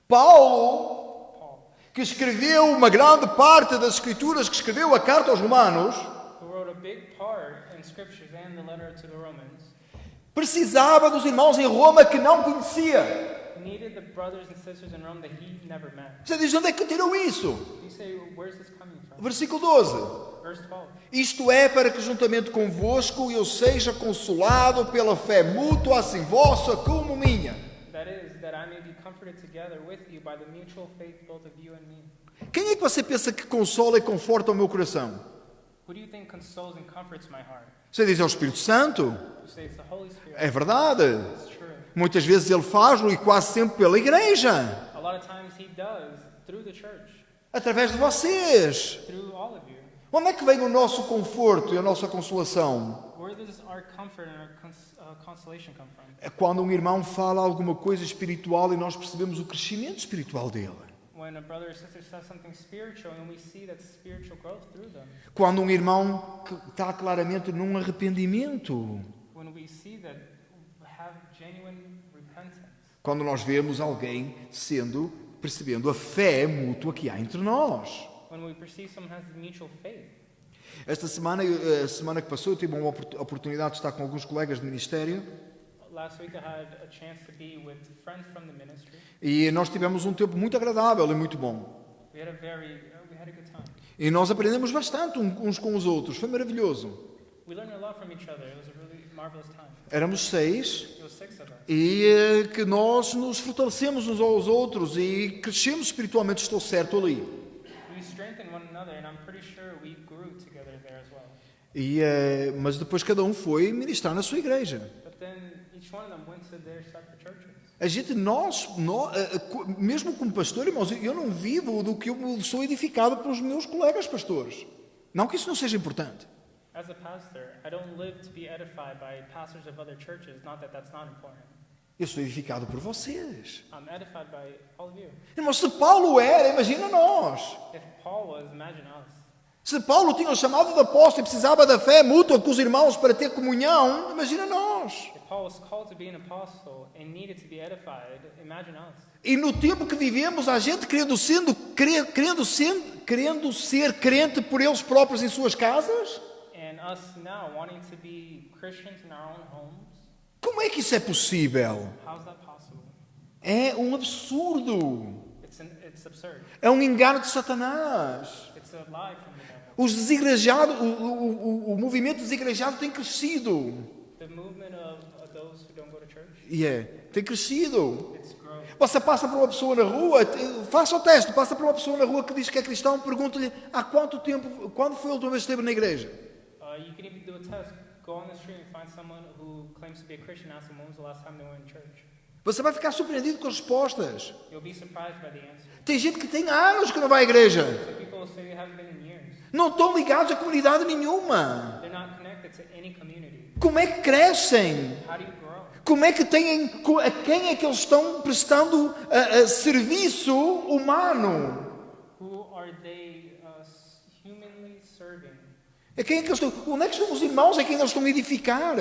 Paulo,
Paul,
que escreveu uma grande parte das escrituras, que escreveu a carta aos Romanos,
who wrote a big part in scriptures and the letter to the Romans,
precisava dos irmãos em Roma que não conhecia.
needed the brothers and sisters in Rome that he never met.
Você diz, onde é que tirou isso?
You say, where's this coming from?
Versículo 12.
Verse 12.
Isto é para que juntamente convosco eu seja consolado pela fé mútua, assim vossa como minha.
That is, that I may be comforted together with you by the mutual faith both of you and me.
Quem é que você pensa que consola e conforta o meu coração?
Who do you think consoles and comforts my heart?
Você diz, é o Espírito Santo?
You say it's the Holy Spirit.
É verdade.
It's true.
Muitas vezes ele faz-lo e quase sempre pela igreja.
A lot of times he does through the church,
Através de vocês.
through all of you.
Onde é que vem o nosso conforto e a nossa consolação?
Where does our comfort and our consolation come from?
É quando um irmão fala alguma coisa espiritual e nós percebemos o crescimento espiritual dele.
When a brother or sister says something spiritual and we see that spiritual growth through them.
Quando um irmão que está claramente num arrependimento.
When we see that have genuine repentance.
Quando nós vemos alguém percebendo a fé mútua que há entre nós.
When we perceive someone has mutual faith.
Esta semana, a semana que passou, eu tive uma oportunidade de estar com alguns colegas de ministério.
Last week I had a chance to be with friends from the ministry.
E nós tivemos um tempo muito agradável e muito bom.
We had a good time.
E nós aprendemos bastante uns com os outros. Foi maravilhoso.
We learned a lot from each other. It was a really marvelous time.
Éramos 6
It was 6 of us.
e que nós nos fortalecemos uns aos outros e crescemos espiritualmente, estou certo ali.
We strengthened one another, and I'm pretty sure we grew together there as well.
Mas depois cada um foi ministrar na sua igreja.
But then each one of them went to their separate churches.
A gente, mesmo como pastor, irmãos, eu não vivo do que eu sou edificado pelos meus colegas pastores. Não que isso não seja importante.
As a pastor, I don't live to be edified by pastors of other churches, not that that's not important.
Eu sou edificado por vocês.
I'm edified by all of you.
Irmãos, se Paulo era, imagina nós.
If Paul was, imagine us.
Se Paulo tinha o chamado de apóstolo e precisava da fé mútua com os irmãos para ter comunhão, imagina nós.
If Paul was called to be an apostle and needed to be edified, imagine us.
E no tempo que vivemos, a gente querendo ser crente por eles próprios em suas casas?
And us now wanting to be Christians in our own homes,
Como é que isso é possível?
how's that possible?
É um absurdo.
It's It's absurd.
É um engano de Satanás.
It's a lie from the devil.
Os desigrejados, o movimento desigrejado tem crescido.
The movement of those who don't go to church,
Tem crescido.
it's growing.
Você passa por uma pessoa na rua, faça o teste, passa por uma pessoa na rua que diz que é cristão, pergunta-lhe há quanto tempo, quando foi a última vez que esteve na igreja?
You can even do a test. Go on the street and find someone who claims to be a Christian. Ask them when was the last time they went in church.
Você vai ficar surpreendido com as respostas.
You'll be surprised by the answer.
Tem gente que tem anos que não vai à igreja.
So people will say they haven't been in years.
Não estão ligados a comunidade nenhuma.
They're not connected to any community.
Como é que crescem?
How do you grow?
Como é que têm, a quem é que eles estão prestando serviço humano?
Who are they humanly serving?
A quem é que eles estão, onde é que estão os irmãos a quem eles estão a edificar?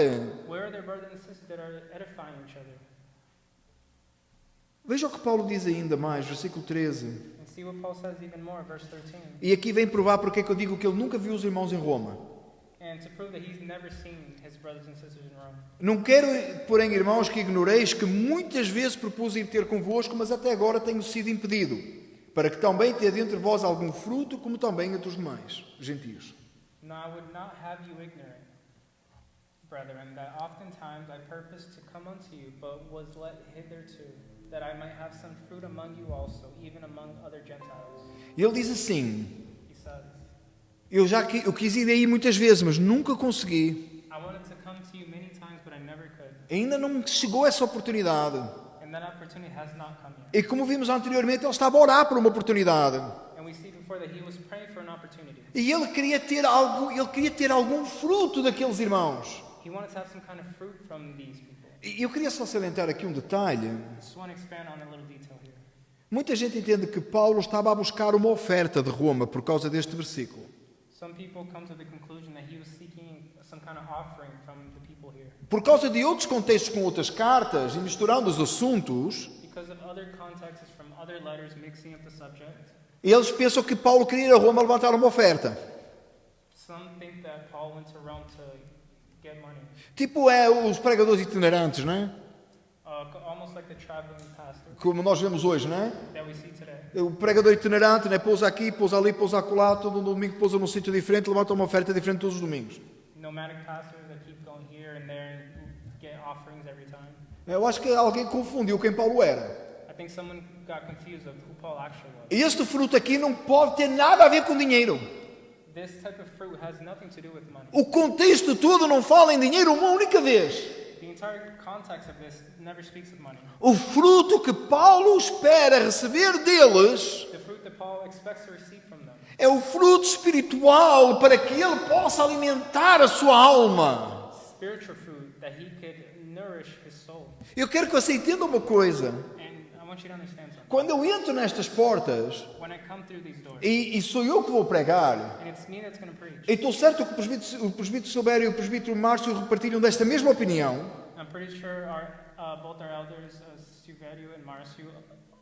Where are their brothers and sisters that are edifying each other?
Veja o que Paulo diz ainda mais, versículo 13.
And see what Paul says even more, verse 13.
E aqui vem provar porque é que eu digo que ele nunca viu os irmãos em Roma.
And to prove that he's never seen his brothers and sisters in Rome.
Não quero, porém, irmãos, que ignoreis que muitas vezes propus ir ter convosco, mas até agora tenho sido impedido, para que também tenha entre vós algum fruto, como também entre os demais gentios.
No, I would not have you ignorant, brethren, that oftentimes I purposed to come unto you, but was let hitherto, that I might have some fruit among you also, even among other Gentiles.
E ele diz assim,
He says,
eu quis ir aí muitas vezes, mas nunca consegui.
I wanted to come to you many times, but I never could.
Ainda não me chegou essa oportunidade.
And that opportunity has not come yet.
E como vimos anteriormente, ele estava a orar por uma oportunidade.
And we see before that he was praying for an opportunity.
E ele queria ter algum fruto daqueles irmãos.
He wanted to have some kind of fruit from these people.
E eu queria só salientar aqui um detalhe.
I just want to expand on a little detail here.
Muita gente entende que Paulo estava a buscar uma oferta de Roma por causa deste versículo.
Some people come to the conclusion that he was seeking some kind of offering from the people here.
Por causa de outros contextos com outras cartas e misturando os assuntos,
Because of other contexts from other letters mixing up the subject,
eles pensam que Paulo queria ir a Roma levantar uma oferta.
some think that Paul went to Rome to get money.
Tipo os pregadores itinerantes, não é?
Almost like the traveling pastor
Como nós vemos hoje, não é?
that we see today.
O pregador itinerante, né? Pousa aqui, pousa ali, pousa acolá, todo domingo pousa num sítio diferente, levanta uma oferta diferente todos os domingos.
Nomadic pastors that keep going here and there and get offerings every time.
Eu acho que alguém confundiu quem Paulo era.
I think someone got confused of who Paul actually was.
E este fruto aqui não pode ter nada a ver com dinheiro.
This type of fruit has nothing to do with money.
O contexto todo não fala em dinheiro uma única vez.
The entire context of this never speaks of money.
O fruto que Paulo espera receber deles
The fruit that Paul expects to receive from them
é o fruto espiritual para que ele possa alimentar a sua alma.
spiritual fruit that he could nourish his soul.
Eu quero que você entenda uma coisa.
And I want you to understand something.
Quando eu entro nestas portas,
When I come through these doors,
e sou eu que vou pregar,
and it's me that's going to preach,
e estou certo que o presbítero Silvério e o presbítero Márcio repartilham desta mesma opinião,
I'm pretty sure both our elders, Silverio and Marcio,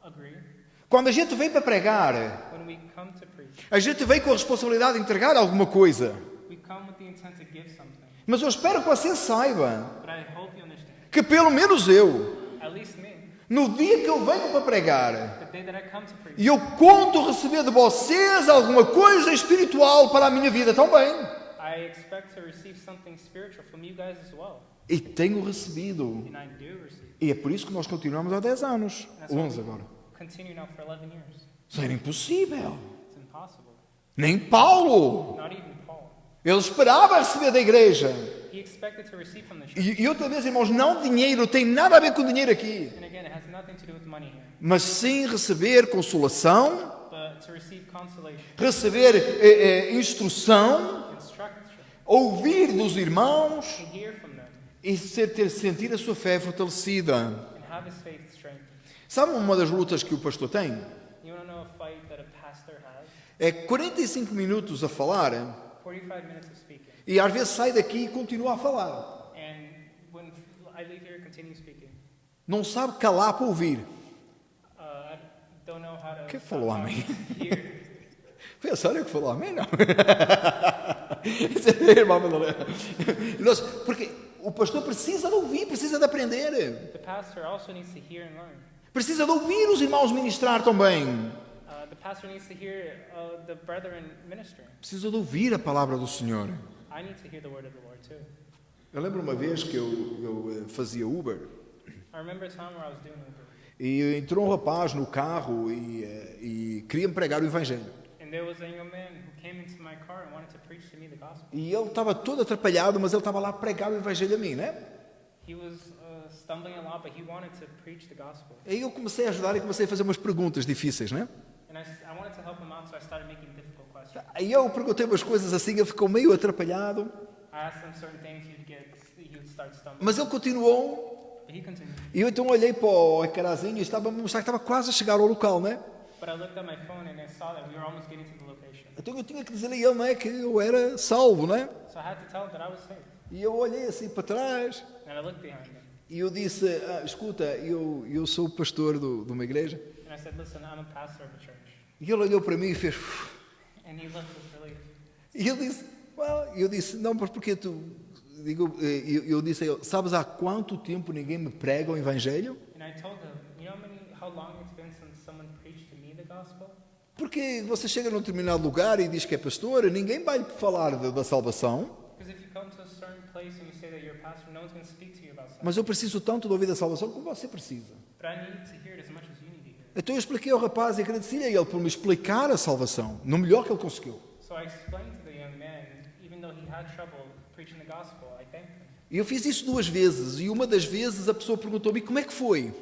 agree.
quando a gente vem para pregar,
When we come to preach,
a gente vem com a responsabilidade de entregar alguma coisa.
we come with the intent to give something.
Mas eu espero que você saiba
But I hope you understand,
que pelo menos eu,
at least me,
no dia que eu venho para pregar,
the day that I come to preach,
e eu conto receber de vocês alguma coisa espiritual para a minha vida também.
I expect to receive something spiritual from you guys as well.
E tenho recebido.
And I do receive.
E é por isso que nós continuamos há 10 anos.
That's why
11
we
agora.
continue now for 11 years.
Isso era impossível.
It's impossible.
Nem Paulo.
Not even Paul.
Ele esperava receber da igreja.
He expected to receive from the church.
E outra vez, irmãos, não dinheiro, tem nada a ver com dinheiro aqui.
And again, it has nothing to do with money here,
Mas sim receber consolação,
but to receive consolation,
receber instrução,
instruction,
ouvir dos irmãos
to hear from them,
e sentir a sua fé fortalecida.
and have his faith strengthened.
Sabe uma das lutas que o pastor tem?
You want to know a fight that a pastor has?
É 45 minutos a falar
45 minutes of speaking.
e às vezes sai daqui e continua a falar.
And when I leave here, continue speaking.
Não sabe calar para ouvir.
I don't know how to.
Que falou amém?
Hear.
Foi a Sónia que falou amém, não? Isso é irmã Madalena. Porque o pastor precisa de ouvir, precisa de aprender.
The pastor also needs to hear and learn.
Precisa de ouvir os irmãos ministrar também.
The pastor needs to hear the brethren ministering.
Precisa de ouvir a palavra do Senhor.
I need to hear the word of the Lord too.
Eu lembro uma vez que eu fazia Uber
I remember a time where I was doing Uber,
e entrou um rapaz no carro e queria me pregar o Evangelho.
and there was a young man who came into my car and wanted to preach to me the gospel.
E ele estava todo atrapalhado, mas ele estava lá a pregar o Evangelho a mim, né?
He was stumbling a lot, but he wanted to preach the gospel.
Aí eu comecei a ajudar e comecei a fazer umas perguntas difíceis, né?
And I wanted to help him out, so I started making difficult questions.
Aí eu perguntei umas coisas assim, ele ficou meio atrapalhado,
I asked him certain things, he would start stumbling.
mas ele continuou.
But he continued.
E eu então olhei para o ecrãzinho e estava a mostrar que estava quase a chegar ao local, né?
But I looked at my phone and I saw that we were almost getting to the location.
Então eu tinha que dizer a ele, né, que eu era salvo, né?
So I had to tell him that I was saved.
E eu olhei assim para trás
And I looked behind me.
e eu disse, escuta, eu sou o pastor de uma igreja.
And I said, listen, I'm a pastor of a church.
E ele olhou para mim e fez...
And he looked with relief.
E ele disse, eu disse, não, mas porque tu... Eu disse a ele, sabes há quanto tempo ninguém me prega o Evangelho?
And I told him, you know how long it's been since someone preached to me the gospel?
Porque você chega num determinado lugar e diz que é pastor, ninguém vai falar da salvação,
Because if you come to a certain place and you say that you're a pastor, no one's going to speak to you about something.
mas eu preciso tanto de ouvir da salvação como você precisa.
But I need to hear it as much as you need to hear it.
Então eu expliquei ao rapaz e agradeci-lhe a ele por me explicar a salvação, no melhor que ele conseguiu.
So I explained to the young man, even though he had trouble preaching the gospel, I thanked him.
E eu fiz isso 2 vezes, e uma das vezes a pessoa perguntou-me como é que foi.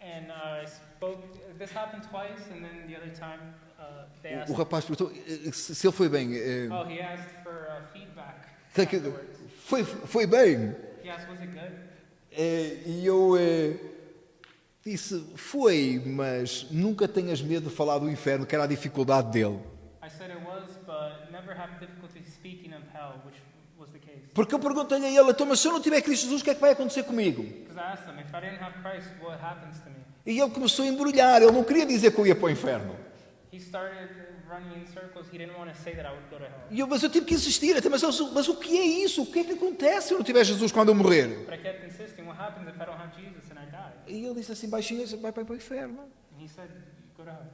And I spoke, this happened twice, and then the other time they
O
asked,
rapaz perguntou se ele foi bem.
oh, he asked for feedback
Que-
afterwards.
Foi bem.
He asked, was it good?
E eu disse, foi, mas nunca tenhas medo de falar do inferno, que era a dificuldade dele.
I said it was, but never have difficulty speaking of hell, which was the case.
Porque eu perguntei-lhe a ele, então, mas se eu não tiver Cristo Jesus, o que é que vai acontecer comigo?
Because I asked him, if I didn't have Christ, what happens to me?
E ele começou a embrulhar, ele não queria dizer que eu ia para o inferno.
He started running in circles. He didn't want to say that I would go to hell.
Mas eu tive que insistir, até, mas o que é isso? O que é que acontece se eu não tiver Jesus quando eu morrer?
But I kept insisting, what happens if I don't have Jesus and I die?
E ele disse assim baixinho, vai para o inferno.
And he said, go to hell.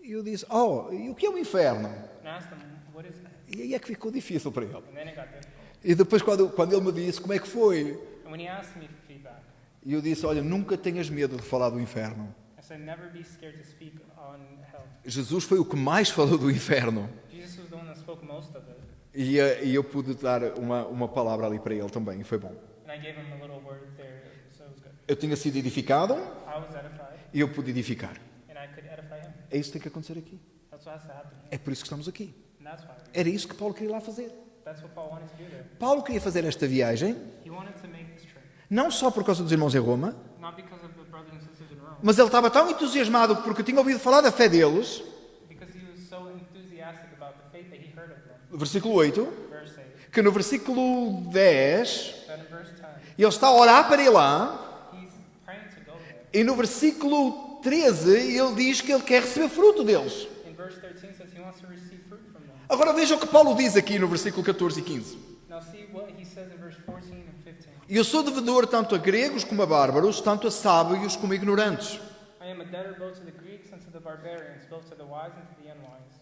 E eu disse, e o que é o inferno?
And I asked him, what is that?
E aí é que ficou difícil para ele.
And then it got difficult.
E depois, quando ele me disse como é que foi,
And when he asked me for feedback,
eu disse, olha, nunca tenhas medo de falar do inferno.
I said, never be scared to speak on hell.
Jesus foi o que mais falou do inferno.
Jesus was the one that spoke most of it.
E eu pude dar uma palavra ali para ele também, e foi bom.
And I gave him a little word there, so it was good.
Eu tinha sido edificado
I was edified,
e eu pude edificar.
and I could edify him.
É isso que tem que acontecer aqui.
That's what has to happen.
É por isso que estamos aqui.
And that's why.
Era isso que Paulo queria lá fazer.
That's what Paul wanted to do there.
Paulo queria fazer esta viagem,
He wanted to make this trip,
não só por causa dos irmãos em Roma,
not because of the brothers and sisters in Rome,
mas ele estava tão entusiasmado porque tinha ouvido falar da fé deles.
because he was so enthusiastic about the faith that he heard of them.
Versículo 8,
Verse 8.
que no versículo 10,
Then in verse 10,
ele está a orar para ir lá,
he's praying to go there.
e no versículo 13, ele diz que ele quer receber fruto deles.
In verse 13 says he wants to receive fruit from them.
Agora veja o que Paulo diz aqui no versículo 14 e 15.
Now see what he says in verse 14 and 15.
Eu sou devedor tanto a gregos como a bárbaros, tanto a sábios como a ignorantes.
I am a debtor both to the Greeks and to the barbarians, both to the wise and to the unwise.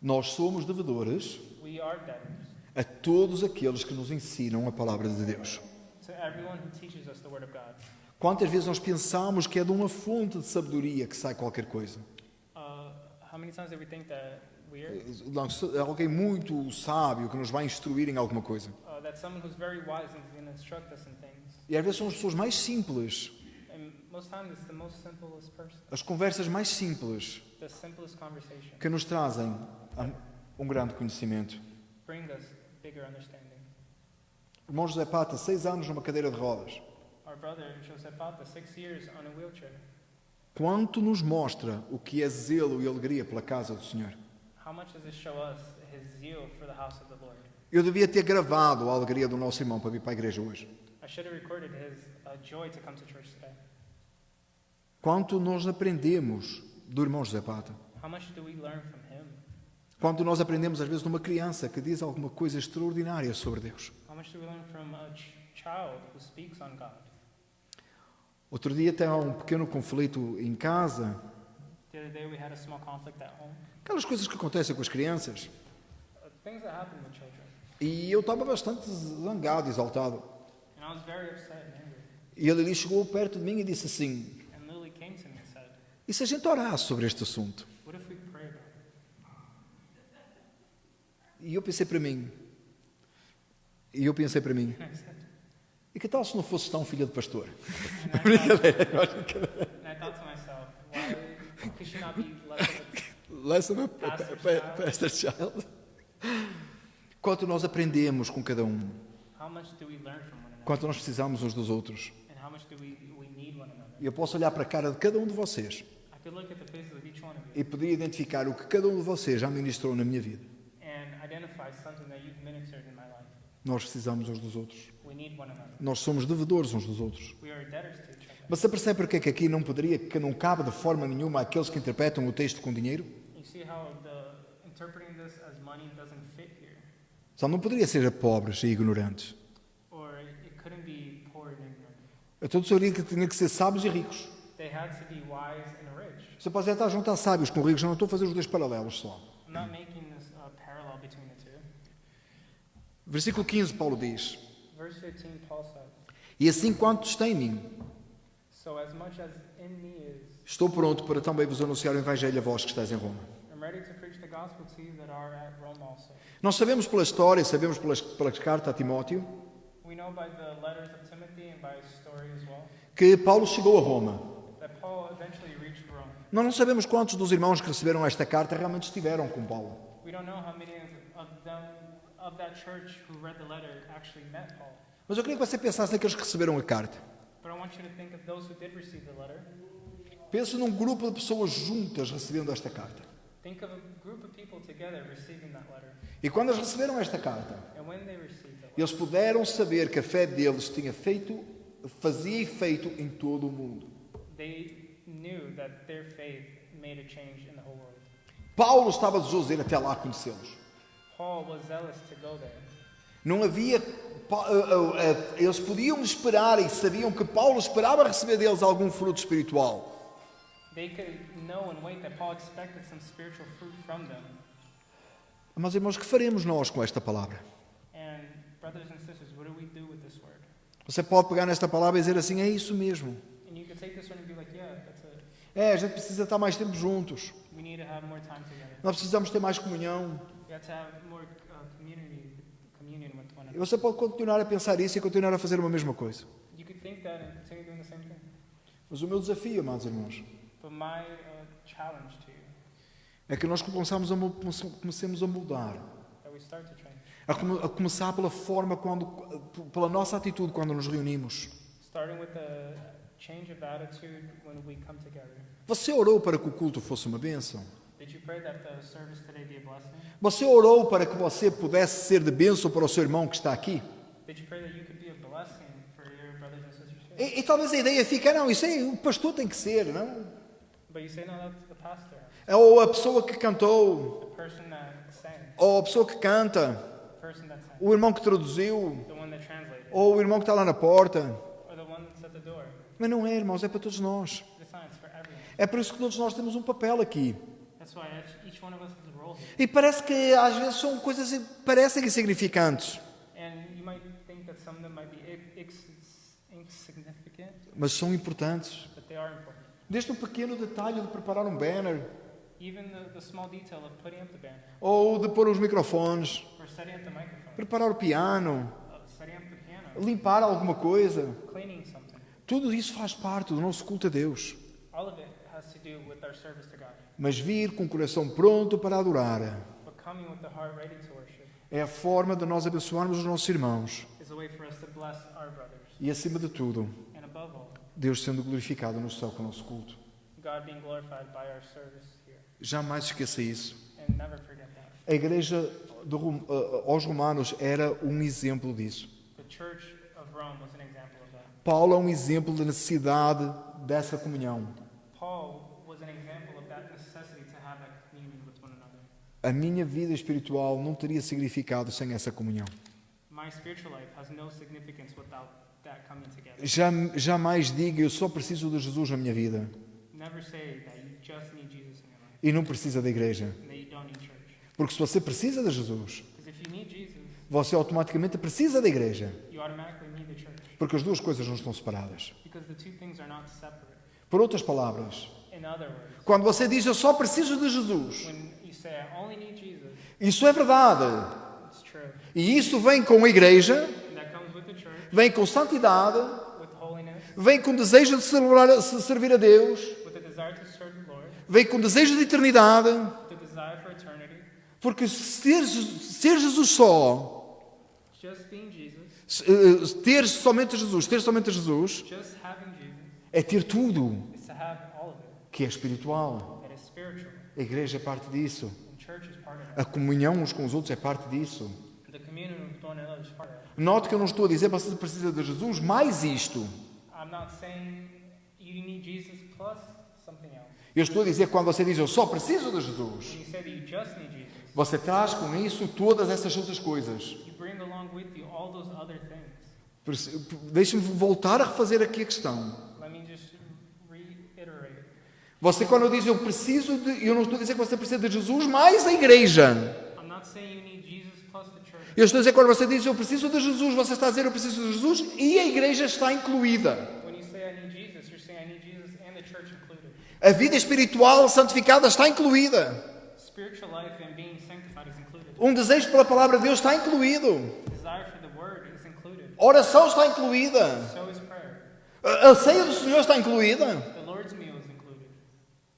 Nós somos devedores
We are debtors
a todos aqueles que nos ensinam a palavra de Deus.
to everyone who teaches us the word of God.
Quantas vezes nós pensamos que é de uma fonte de sabedoria que sai qualquer coisa?
How many times do we think that we are?
É alguém muito sábio que nos vai instruir em alguma coisa.
That someone who's very wise and is going to instruct us in things.
E às vezes são as pessoas mais simples,
And most times it's the most simplest person,
as conversas mais simples,
the simplest conversation,
que nos trazem um grande conhecimento.
bring us bigger understanding.
O irmão José Pata, 6 anos numa cadeira de rodas.
Our brother Joseph Pata, 6 years on a wheelchair.
Quanto nos mostra o que é zelo e alegria pela casa do Senhor.
How much does this show us his zeal for the house of the Lord?
Eu devia ter gravado a alegria do nosso irmão para vir para a igreja hoje.
I should have recorded his joy to come to church today.
Quanto nós aprendemos do irmão José Pata.
How much do we learn from him?
Quanto nós aprendemos às vezes de uma criança que diz alguma coisa extraordinária sobre Deus.
How much do we learn from a child who speaks on God?
Outro dia tem um pequeno conflito em casa.
The other day we had a small conflict at home.
Aquelas coisas que acontecem com as crianças.
Things that happen with children.
E eu estava bastante zangado, exaltado.
And I was very upset and angry.
E ele ali chegou perto de mim e disse assim:
And Lily came to me and said,
e se a gente orasse sobre este assunto?
what if we pray about it?
E eu pensei para mim,
And I said,
e que tal se não fosse tão filha de pastor?
and I thought to myself, why could she not be less of a
Pastor Child. Quanto nós aprendemos com cada um,
how much do we learn from one another?
quanto nós precisamos uns dos outros.
And how much do we need one another?
E eu posso olhar para a cara de cada um de vocês
I could look at the faces of each one of you
e poder identificar o que cada um de vocês já ministrou na minha vida.
and identify something that you've ministered in my life.
Nós precisamos uns dos outros.
We need one another.
Nós somos devedores uns dos outros.
We are debtors to each other.
Mas você percebe porque é que aqui que não cabe de forma nenhuma aqueles que interpretam o texto com dinheiro?
You see how interpreting this as money doesn't fit here?
Só não poderia ser a pobres e ignorantes.
Or it couldn't be poor and ignorant.
Eu todos sabia que tinha que ser sábios e ricos.
They had to be wise and rich.
Você pode estar a juntar sábios com ricos, não estou a fazer os dois paralelos só.
I'm not making this parallel between the two.
Versículo 15, Paulo diz:
Verse 15, Paul said,
e assim quantos têm em mim,
so as much as in me is,
estou pronto para também vos anunciar o Evangelho a vós que estáis em Roma.
I'm ready to preach the gospel to you that are at Rome also.
Nós sabemos pela história, sabemos pela carta a Timóteo,
We know by the letters of Timothy and by his story as well,
que Paulo chegou a Roma.
that Paul eventually reached Rome.
Nós não sabemos quantos dos irmãos que receberam esta carta realmente estiveram com Paulo.
We don't know how many of them, of that church who read the letter actually met Paul.
Mas eu queria que você pensasse naqueles que receberam a carta.
But I want you to think of those who did receive the letter.
Pense num grupo de pessoas juntas recebendo esta carta.
Think of a group of people together receiving that letter.
E quando eles receberam esta carta,
And when they received it,
eles puderam saber que a fé deles fazia efeito em todo o mundo.
they knew that their faith made a change in the whole world.
Paulo estava desejoso de ir até lá conhecê-los.
Paul was zealous to go there.
Não havia. Eles podiam esperar e sabiam que Paulo esperava receber deles algum fruto espiritual.
They could know and wait that Paul expected some spiritual fruit from them.
Mas, irmãos, que faremos nós com esta palavra?
And brothers and sisters, what do we do with this word?
Você pode pegar nesta palavra e dizer assim: é isso mesmo.
And you could take this one and be like, yeah, that's it.
A gente precisa estar mais tempo juntos.
We need to have more time together.
Nós precisamos ter mais comunhão.
We have to have more communion with one
E
another.
você pode continuar a pensar isso e continuar a fazer uma mesma coisa.
You could think that and continue doing the same thing.
Mas o meu desafio, amados irmãos,
But my challenge to you,
é que nós comecemos a mudar.
that we start to change.
A começar pela forma, pela nossa atitude quando nos reunimos.
Starting with the change of attitude when we come together.
Você orou para que o culto fosse uma bênção?
Did you pray that the service today be a blessing?
Você orou para que você pudesse ser de bênção para o seu irmão que está aqui?
Did you pray that you could be a blessing for your brothers and sisters here?
E talvez a ideia fique: não, isso aí o pastor tem que ser, não?
But you say, no, that's the pastor,
Ou a pessoa que cantou,
the person that sang,
ou a pessoa que canta,
the person that sang,
o irmão que traduziu,
the one that translated,
ou o irmão que está lá na porta.
or the one that's at the door.
Mas não é, irmãos, é para todos nós.
It's not, it's for everyone.
É por isso que todos nós temos um papel aqui.
That's why each one of us has a role here.
E parece que às vezes são coisas que parecem insignificantes,
And you might think that some of them might be insignificant,
mas são importantes.
but they are important.
Desde o pequeno detalhe de preparar um banner,
Even the small detail of putting up the banner,
ou de pôr os microfones,
or setting up the microphone,
preparar o piano,
setting up the piano,
limpar alguma coisa.
cleaning something.
Tudo isso faz parte do nosso culto a Deus.
All of it has to do with our service to God.
Mas vir com o coração pronto para adorar
But coming with the heart ready to worship
é a forma de nós abençoarmos os nossos irmãos.
is a way for us to bless our brothers.
E acima de tudo,
And above all,
Deus sendo glorificado no céu com o nosso culto.
God being glorified by our service here.
Jamais esqueça isso.
And never forget that.
A igreja aos romanos era um exemplo disso.
The church of Rome was an example of that.
Paulo é um exemplo da necessidade dessa comunhão.
Paul was an example of that necessity to have that communion with one another.
A minha vida espiritual não teria significado sem essa comunhão.
My spiritual life has no significance without that coming together.
Jamais diga eu só preciso de Jesus na minha vida
Never say that you just need Jesus in your life
e não precisa da igreja.
and that you don't need church.
Porque se você precisa de Jesus,
Because if you need Jesus,
você automaticamente precisa da igreja.
you automatically need the church.
Porque as duas coisas não estão separadas.
Because the two things are not separate.
Por outras palavras,
In other words,
quando você diz eu só preciso de Jesus,
when you say I only need Jesus,
isso é verdade.
it's true.
E isso vem com a igreja,
And that comes with the church,
vem com santidade,
with holiness,
vem com desejo de servir a Deus,
with a desire to serve the Lord,
vem com desejo de eternidade.
with a desire for eternity.
Porque ser Jesus só,
Just being Jesus,
ter somente Jesus,
just having Jesus,
é ter tudo
is to have all of it
que é espiritual.
that is spiritual.
A igreja é parte disso.
And church is part of
A
that.
comunhão uns com os outros é parte disso.
The communion with one another is part of that.
Note que eu não estou a dizer que você precisa de Jesus mais isto.
I'm not saying you need Jesus plus something else.
Eu estou a dizer que quando você diz eu só preciso de Jesus,
When you say that you just need Jesus,
você traz com isso todas essas outras coisas.
you bring along with you all those other things.
Deixe-me voltar a refazer aqui a questão.
Let me just reiterate.
Você quando diz eu preciso de... Eu não estou a dizer que você precisa de Jesus mais a igreja.
I'm not saying you need Jesus plus the church.
Eu estou a dizer que quando você diz eu preciso de Jesus, você está a dizer eu preciso de Jesus e a igreja está incluída.
When you say I need Jesus, you're saying I need Jesus and the church included.
A vida espiritual santificada está incluída.
Spiritual life and being sanctified is included.
Um desejo pela palavra de Deus está incluído.
Desire for the word is included.
A oração está incluída.
So is prayer.
A ceia do Senhor está incluída.
The Lord's meal is included.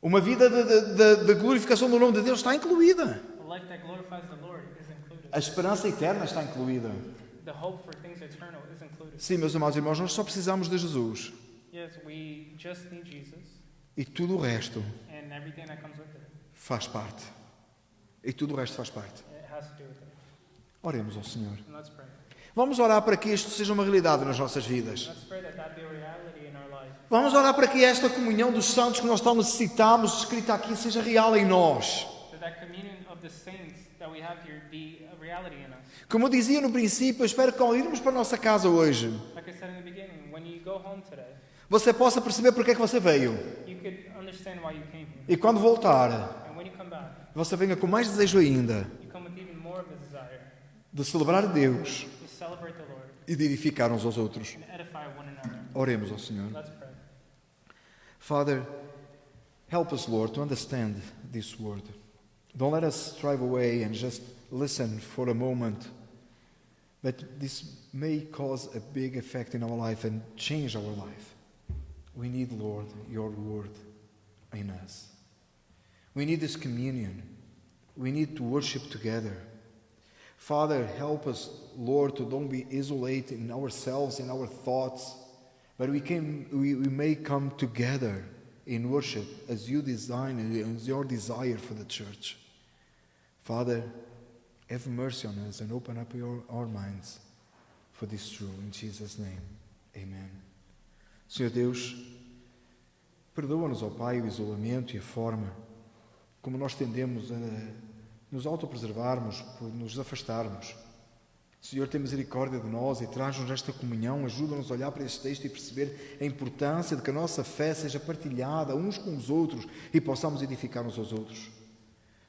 Uma vida de glorificação do nome de Deus está incluída.
A life that glorifies the Lord is included.
A esperança eterna está incluída.
The hope for things eternal is included.
Sim, meus amados irmãos, nós só precisamos de Jesus.
Yes, we just need Jesus
E tudo o resto
and everything that comes with it.
faz parte. E tudo o resto faz parte.
It has to do with it.
Oremos ao Senhor.
And let's pray.
Vamos orar para que isto seja uma realidade nas nossas vidas.
Let's pray that be a reality in our life.
Vamos orar para que esta comunhão dos santos que nós tão necessitamos, escrita aqui, seja real em nós.
That communion of the saints that we have here be a reality in us.
Como eu dizia no princípio, eu espero que ao irmos para a nossa casa hoje,
Like I said in the beginning, when you go home today,
você possa perceber porque é que você veio.
you could understand why you came here.
E quando voltar,
And when you come back,
você venha com mais desejo ainda
you come with even more of a desire
de celebrar a Deus
to celebrate the Lord
e de edificar uns aos outros.
and edify one another.
Oremos ao Senhor.
Let's pray.
Father, help us, Lord, to understand this word. Don't let us drive away and just listen for a moment. But this may cause a big effect in our life and change our life. We need, Lord, your word in us. We need this communion. We need to worship together. Father, help us, Lord, to don't be isolated in ourselves, in our thoughts, but we may come together in worship as you design and as your desire for the church. Father, have mercy on us and open up our minds for this truth. In Jesus' name, amen. Senhor Deus, perdoa-nos, ó Pai, o isolamento e a forma como nós tendemos a nos autopreservarmos, por nos afastarmos. Senhor, tem misericórdia de nós e traz-nos esta comunhão, ajuda-nos a olhar para este texto e perceber a importância de que a nossa fé seja partilhada uns com os outros e possamos edificar uns aos outros.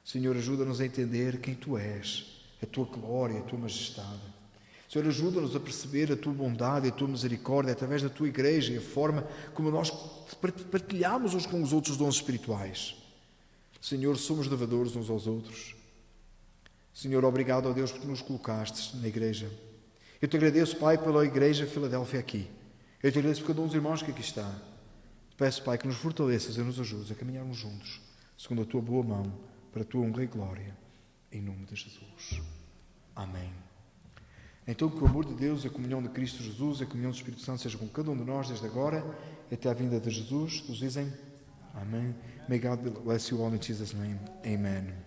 Senhor, ajuda-nos a entender quem Tu és, a Tua glória, a Tua majestade. Senhor, ajuda-nos a perceber a Tua bondade e a Tua misericórdia através da Tua igreja e a forma como nós partilhamos uns com os outros os dons espirituais. Senhor, somos devedores uns aos outros. Senhor, obrigado a Deus porque nos colocaste na igreja. Eu te agradeço, Pai, pela igreja Filadélfia aqui. Eu te agradeço por cada um dos irmãos que aqui está. Peço, Pai, que nos fortaleças e nos ajudes a caminharmos juntos, segundo a Tua boa mão, para a Tua honra e glória, em nome de Jesus. Amém. Então, que o amor de Deus, a comunhão de Cristo Jesus, a comunhão do Espírito Santo seja com cada um de nós desde agora até a vinda de Jesus. Todos dizem amém. May God bless you all in Jesus' name. Amen.